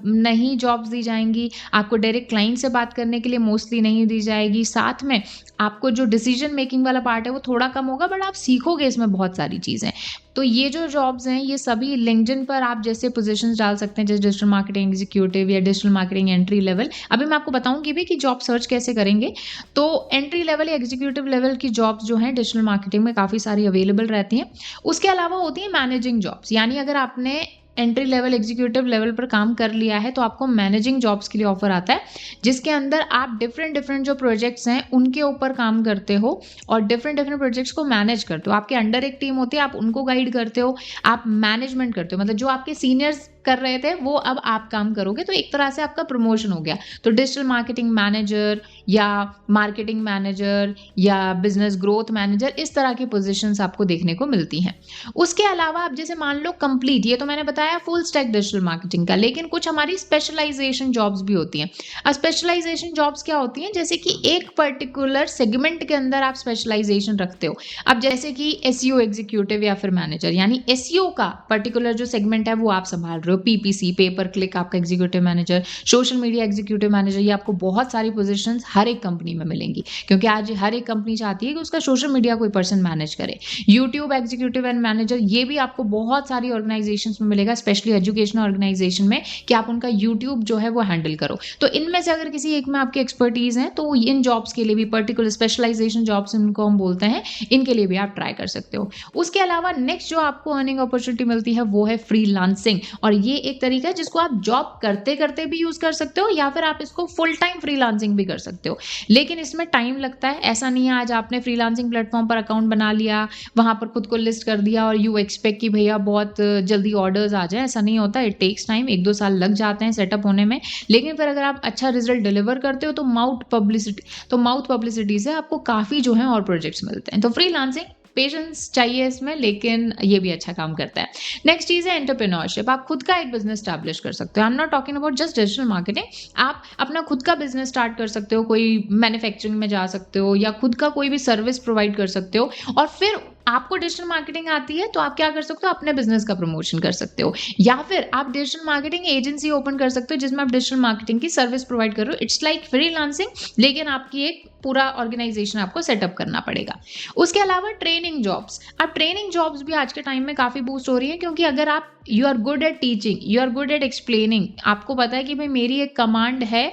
नहीं जॉब्स दी जाएंगी, आपको डायरेक्ट क्लाइंट से बात करने के लिए मोस्टली नहीं दी जाएगी। साथ में आपको जो डिसीजन मेकिंग वाला पार्ट है वो थोड़ा कम होगा, बट आप सीखोगे इसमें बहुत सारी चीज़ें। तो ये जो जॉब्स हैं, ये सभी लिंक्डइन पर आप जैसे पोजीशंस डाल सकते हैं, जैसे डिजिटल मार्केटिंग एग्जीक्यूटिव या डिजिटल मार्केटिंग एंट्री लेवल। अभी मैं आपको बताऊंगी भी कि जॉब सर्च कैसे करेंगे। तो एंट्री लेवल या एग्जीक्यूटिव लेवल की जॉब्स जो हैं डिजिटल मार्केटिंग में काफ़ी सारी अवेलेबल रहती हैं। उसके अलावा होती हैं मैनेजिंग जॉब्स, यानी अगर आपने एंट्री लेवल एग्जीक्यूटिव लेवल पर काम कर लिया है तो आपको मैनेजिंग जॉब्स के लिए ऑफर आता है, जिसके अंदर आप डिफरेंट जो प्रोजेक्ट्स हैं उनके ऊपर काम करते हो और डिफरेंट प्रोजेक्ट्स को मैनेज करते हो। आपके अंडर एक टीम होती है, आप उनको गाइड करते हो, आप मैनेजमेंट करते हो, मतलब जो आपके सीनियर्स कर रहे थे वो अब आप काम करोगे। तो एक तरह से आपका प्रमोशन हो गया। तो डिजिटल मार्केटिंग मैनेजर या मार्केटिंग मैनेजर या बिजनेस ग्रोथ मैनेजर, इस तरह की पोजीशंस आपको देखने को मिलती हैं। उसके अलावा आप जैसे मान लो कंप्लीट, ये तो मैंने बताया फुल स्टैक डिजिटल मार्केटिंग का, लेकिन कुछ हमारी स्पेशलाइजेशन जॉब्स भी होती हैं। अब स्पेशलाइजेशन जॉब्स क्या होती हैं, जैसे कि एक पर्टिकुलर सेगमेंट के अंदर आप स्पेशलाइजेशन रखते हो। अब जैसे कि SEO एग्जीक्यूटिव या फिर मैनेजर, यानी SEO का पर्टिकुलर जो सेगमेंट है वो आप संभाल रहे हो। PPC, पे पर क्लिक आपका executive manager, social media executive manager, ये आपको बहुत सारी पोजीशंस हर एक कंपनी में मिलेंगी, क्योंकि आज हर एक कंपनी चाहती है कि उसका सोशल मीडिया कोई पर्सन मैनेज करे। यूट्यूब एग्जीक्यूटिव एंड मैनेजर, ये भी आपको बहुत सारी ऑर्गेनाइजेशंस में मिलेगा, स्पेशली एजुकेशनल ऑर्गेनाइजेशन में, कि आप उनका यूट्यूब जो है वो हैंडल करो। तो इनमें से अगर किसी एक में आपकी एक्सपर्टीज है तो इन जॉब्स के लिए भी, पर्टिकुलर स्पेशलाइजेशन जॉब्स इनको हम बोलते हैं, इनके लिए भी आप ट्राई कर सकते हो। उसके अलावा नेक्स्ट जो आपको अर्निंग अपॉर्चुनिटी मिलती है वो है फ्रीलांसिंग, और ये एक तरीका है जिसको आप जॉब करते करते भी यूज कर सकते हो, या फिर आप इसको फुल टाइम फ्रीलांसिंग भी कर सकते हो। लेकिन इसमें टाइम लगता है। ऐसा नहीं है आज आपने फ्रीलांसिंग प्लेटफॉर्म पर अकाउंट बना लिया, वहां पर खुद को लिस्ट कर दिया और यू एक्सपेक्ट कि भैया बहुत जल्दी ऑर्डर्स आ जाए, ऐसा नहीं होता। इट टेक्स टाइम, 1-2 साल लग जाते हैं सेटअप होने में। लेकिन फिर अगर आप अच्छा रिजल्ट डिलीवर करते हो तो माउथ पब्लिसिटी से आपको काफी जो है और प्रोजेक्ट्स मिलते हैं। तो फ्रीलांसिंग, पेशेंस चाहिए इसमें, लेकिन ये भी अच्छा काम करता है। नेक्स्ट चीज है एंटरप्रेन्योरशिप। आप खुद का एक बिजनेस स्टैब्लिश कर सकते हो। I am not talking about just digital marketing. आप अपना खुद का बिजनेस स्टार्ट कर सकते हो, कोई मैन्युफैक्चरिंग में जा सकते हो, या खुद का कोई भी सर्विस प्रोवाइड कर सकते हो। और फिर आपको डिजिटल मार्केटिंग आती है तो आप क्या कर सकते हो, अपने बिजनेस का प्रमोशन कर सकते हो, या फिर आप डिजिटल मार्केटिंग एजेंसी ओपन कर सकते हो जिसमें आप डिजिटल मार्केटिंग की सर्विस प्रोवाइड कर रहे हो। इट्स लाइक फ्रीलांसिंग, लेकिन आपकी एक पूरा ऑर्गेनाइजेशन आपको सेटअप करना पड़ेगा। उसके अलावा ट्रेनिंग जॉब्स, अब ट्रेनिंग जॉब्स भी आज के टाइम में काफ़ी बूस्ट हो रही है, क्योंकि अगर आप you are good at teaching, you are good at explaining, आपको पता है कि भाई मेरी एक कमांड है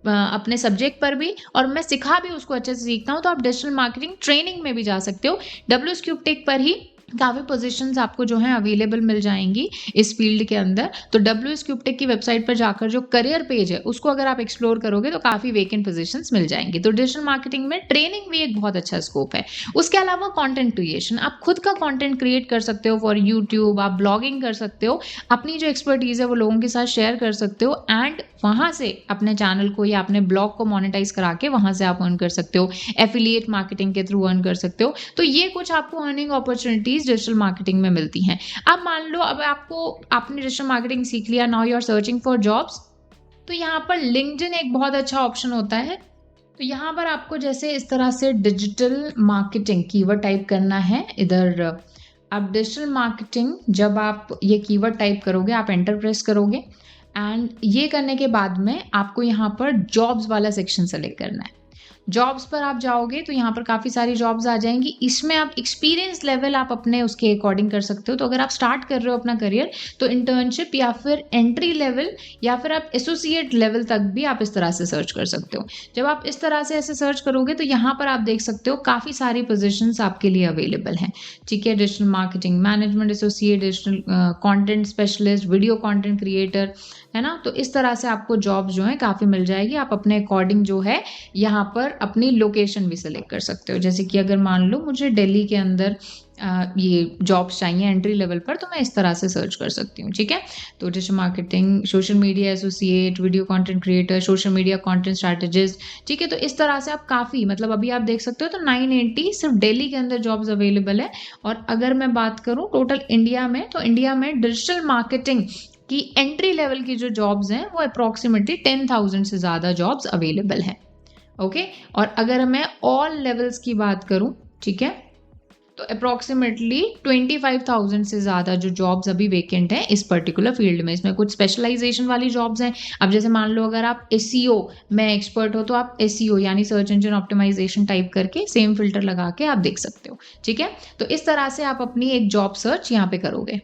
अपने सब्जेक्ट पर भी और मैं सिखा भी उसको अच्छे से सीखता हूँ, तो आप डिजिटल मार्केटिंग ट्रेनिंग में भी जा सकते हो। WSCubeTech पर ही काफ़ी पोजीशंस आपको जो है अवेलेबल मिल जाएंगी इस फील्ड के अंदर। तो WSCubeTech की वेबसाइट पर जाकर जो करियर पेज है उसको अगर आप एक्सप्लोर करोगे तो काफ़ी वेकेंट पोजीशंस मिल जाएंगी। तो डिजिटल मार्केटिंग में ट्रेनिंग भी एक बहुत अच्छा स्कोप है। उसके अलावा कंटेंट क्रिएशन, आप खुद का कंटेंट क्रिएट कर सकते हो फॉर यूट्यूब, आप ब्लॉगिंग कर सकते हो, अपनी जो एक्सपर्टीज है वो लोगों के साथ शेयर कर सकते हो एंड वहाँ से अपने चैनल को या अपने ब्लॉग को मोनेटाइज करा के वहाँ से आप अर्न कर सकते हो, एफिलिएट मार्केटिंग के थ्रू अर्न कर सकते हो। तो ये कुछ आपको अर्निंग अपॉर्चुनिटीज डिजिटल मार्केटिंग में मिलती हैं। अब मान लो अब आपने डिजिटल मार्केटिंग सीख लिया, now you are searching for jobs, तो यहाँ पर लिंक्डइन एक बहुत अच्छा ऑप्शन होता है। तो यहाँ पर आपको जैसे इस तरह से डिजिटल मार्केटिंग कीवर्ड टाइप करना है। इधर आप डिजिटल मार्केटिंग जब आप ये कीवर्ड टाइप करोगे, आप एंटर प्रेस करोगे एंड ये करने के बाद में आपको यहाँ पर जॉब्स वाला सेक्शन सेलेक्ट करना है। जॉब्स पर आप जाओगे तो यहाँ पर काफ़ी सारी जॉब्स आ जाएंगी। इसमें आप एक्सपीरियंस लेवल आप अपने उसके अकॉर्डिंग कर सकते हो। तो अगर आप स्टार्ट कर रहे हो अपना करियर तो इंटर्नशिप या फिर एंट्री लेवल या फिर आप एसोसिएट लेवल तक भी आप इस तरह से सर्च कर सकते हो। जब आप इस तरह से ऐसे सर्च करोगे तो यहाँ पर आप देख सकते हो काफ़ी सारी पोजिशंस आपके लिए अवेलेबल हैं। ठीक है, digital marketing management associate, digital content specialist, video content creator, है ना। तो इस तरह से आपको जॉब्स जो है काफ़ी मिल जाएगी। आप अपने अकॉर्डिंग जो है यहाँ पर अपनी लोकेशन भी सिलेक्ट कर सकते हो। जैसे कि अगर मान लो मुझे दिल्ली के अंदर ये जॉब्स चाहिए एंट्री लेवल पर, तो मैं इस तरह से सर्च कर सकती हूँ। ठीक है, तो digital marketing, social media associate, video content creator, social media content strategist. ठीक है, तो इस तरह से आप काफ़ी मतलब अभी आप देख सकते हो तो 980 सिर्फ दिल्ली के अंदर जॉब्स अवेलेबल है। और अगर मैं बात करूँ टोटल इंडिया में, तो इंडिया में डिजिटल मार्केटिंग की एंट्री लेवल की जो जॉब्स हैं वो अप्रॉक्सीमेटली 10,000 से ज़्यादा जॉब्स अवेलेबल हैं। ओके, और अगर मैं ऑल लेवल्स की बात करूं, ठीक है, तो अप्रॉक्सीमेटली 25,000 से ज़्यादा जो जॉब्स अभी वेकेंट हैं इस पर्टिकुलर फील्ड में। इसमें कुछ स्पेशलाइजेशन वाली जॉब्स हैं। अब जैसे मान लो अगर आप SEO में एक्सपर्ट हो तो आप SEO यानी सर्च इंजन ऑप्टिमाइजेशन टाइप करके सेम फिल्टर लगा के आप देख सकते हो। ठीक है, तो इस तरह से आप अपनी एक जॉब सर्च यहाँ पे करोगे।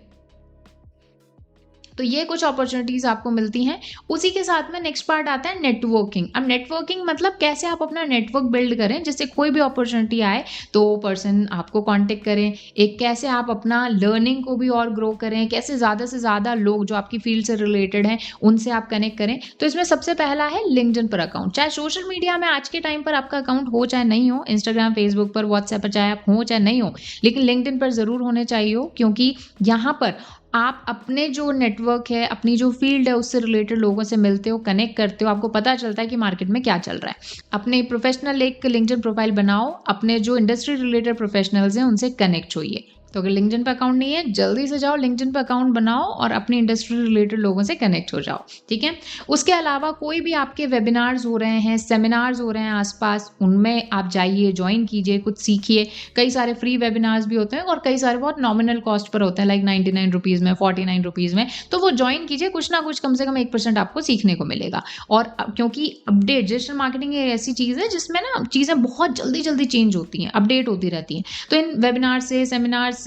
तो ये कुछ अपॉर्चुनिटीज आपको मिलती हैं। उसी के साथ में नेक्स्ट पार्ट आता है नेटवर्किंग। अब नेटवर्किंग मतलब कैसे आप अपना नेटवर्क बिल्ड करें, जिससे कोई भी अपॉर्चुनिटी आए तो पर्सन आपको कांटेक्ट करें। एक कैसे आप अपना लर्निंग को भी और ग्रो करें, कैसे ज़्यादा से ज़्यादा लोग जो आपकी फील्ड से रिलेटेड हैं उनसे आप कनेक्ट करें। तो इसमें सबसे पहला है लिंक्डइन पर अकाउंट। चाहे सोशल मीडिया में आज के टाइम पर आपका अकाउंट हो चाहे नहीं हो, इंस्टाग्राम, फेसबुक पर, व्हाट्सएप पर चाहे आप हो चाहे नहीं हो, लेकिन लिंक्डइन पर ज़रूर होने चाहिए हो, क्योंकि यहाँ पर आप अपने जो नेटवर्क है, अपनी जो फील्ड है उससे रिलेटेड लोगों से मिलते हो, कनेक्ट करते हो, आपको पता चलता है कि मार्केट में क्या चल रहा है। अपने प्रोफेशनल एक लिंक्डइन प्रोफाइल बनाओ, अपने जो इंडस्ट्री रिलेटेड प्रोफेशनल्स हैं उनसे कनेक्ट होइए। तो अगर लिंक्डइन पे अकाउंट नहीं है, जल्दी से जाओ लिंक्डइन पे अकाउंट बनाओ और अपनी इंडस्ट्री रिलेटेड लोगों से कनेक्ट हो जाओ। ठीक है, उसके अलावा कोई भी आपके वेबिनार्स हो रहे हैं, सेमिनार्स हो रहे हैं आसपास, उनमें आप जाइए, ज्वाइन कीजिए, कुछ सीखिए। कई सारे फ्री वेबिनार्स भी होते हैं और कई सारे बहुत नॉमिनल कॉस्ट पर होते हैं, लाइक 99 रुपीज़ में, 49 रुपीज़ में। तो वो ज्वाइन कीजिए, कुछ ना कुछ कम से कम 1% आपको सीखने को मिलेगा। और क्योंकि अपडेट, डिजिटल मार्केटिंग एक ऐसी चीज़ है जिसमें ना चीज़ें बहुत जल्दी जल्दी चेंज होती हैं, अपडेट होती रहती हैं। तो इन वेबिनार से, सेमिनार से,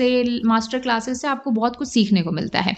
मास्टर क्लासेस से आपको बहुत कुछ सीखने को मिलता है।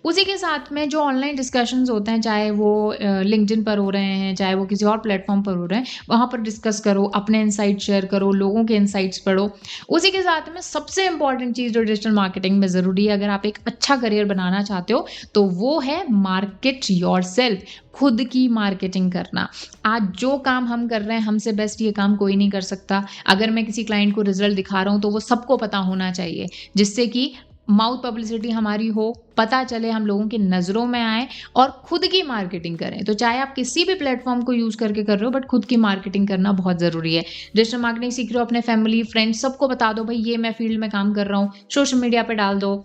उसी के साथ में जो ऑनलाइन डिस्कशंस होते हैं, चाहे वो लिंक्डइन पर हो रहे हैं, चाहे वो किसी और प्लेटफॉर्म पर हो रहे हैं, वहाँ पर डिस्कस करो, अपने इनसाइट शेयर करो, लोगों के इनसाइट्स पढ़ो। उसी के साथ में सबसे इंपॉर्टेंट चीज़ जो डिजिटल मार्केटिंग में ज़रूरी है अगर आप एक अच्छा करियर बनाना चाहते हो, तो वो है मार्केट योरसेल्फ, खुद की मार्केटिंग करना। आज जो काम हम कर रहे हैं, हमसे बेस्ट ये काम कोई नहीं कर सकता। अगर मैं किसी क्लाइंट को रिजल्ट दिखा रहा हूँ तो वो सबको पता होना चाहिए, जिससे कि माउथ पब्लिसिटी हमारी हो, पता चले, हम लोगों की नज़रों में आए और खुद की मार्केटिंग करें। तो चाहे आप किसी भी प्लेटफॉर्म को यूज़ करके कर रहे हो, बट खुद की मार्केटिंग करना बहुत ज़रूरी है। डिजिटल मार्केटिंग सीख रहे हो, अपने फैमिली, फ्रेंड्स सबको बता दो, भाई ये मैं फील्ड में काम कर रहा हूँ, सोशल मीडिया पे डाल दो,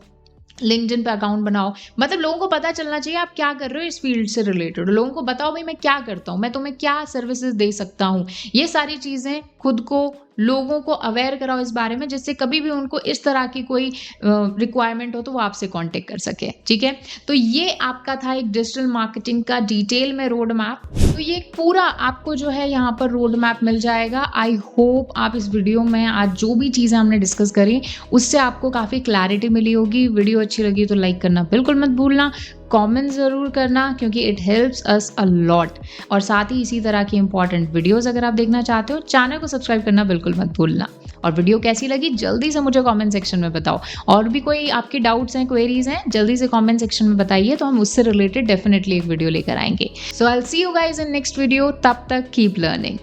लिंक्डइन पे अकाउंट बनाओ। मतलब लोगों को पता चलना चाहिए आप क्या कर रहे हो इस फील्ड से रिलेटेड। लोगों को बताओ भाई मैं क्या करता हूँ, मैं तुम्हें क्या सर्विसेज दे सकता हूँ। ये सारी चीज़ें खुद को लोगों को अवेयर कराओ इस बारे में, जिससे कभी भी उनको इस तरह की कोई रिक्वायरमेंट हो तो वो आपसे कांटेक्ट कर सके। ठीक है, तो ये आपका था एक डिजिटल मार्केटिंग का डिटेल में रोड मैप। तो ये पूरा आपको जो है यहाँ पर रोड मैप मिल जाएगा। आई होप आप इस वीडियो में आज जो भी चीज़ें हमने डिस्कस करी उससे आपको काफ़ी क्लैरिटी मिली होगी। वीडियो अच्छी लगी तो लाइक करना बिल्कुल मत भूलना, कमेंट ज़रूर करना क्योंकि it helps us a lot. और साथ ही इसी तरह की इंपॉर्टेंट वीडियोस अगर आप देखना चाहते हो, चैनल को सब्सक्राइब करना बिल्कुल मत भूलना। और वीडियो कैसी लगी जल्दी से मुझे कमेंट सेक्शन में बताओ। और भी कोई आपके डाउट्स हैं, क्वेरीज हैं, जल्दी से कमेंट सेक्शन में बताइए, तो हम उससे रिलेटेड डेफिनेटली एक वीडियो लेकर आएंगे। So I will see you guys in next video. तब तक कीप लर्निंग।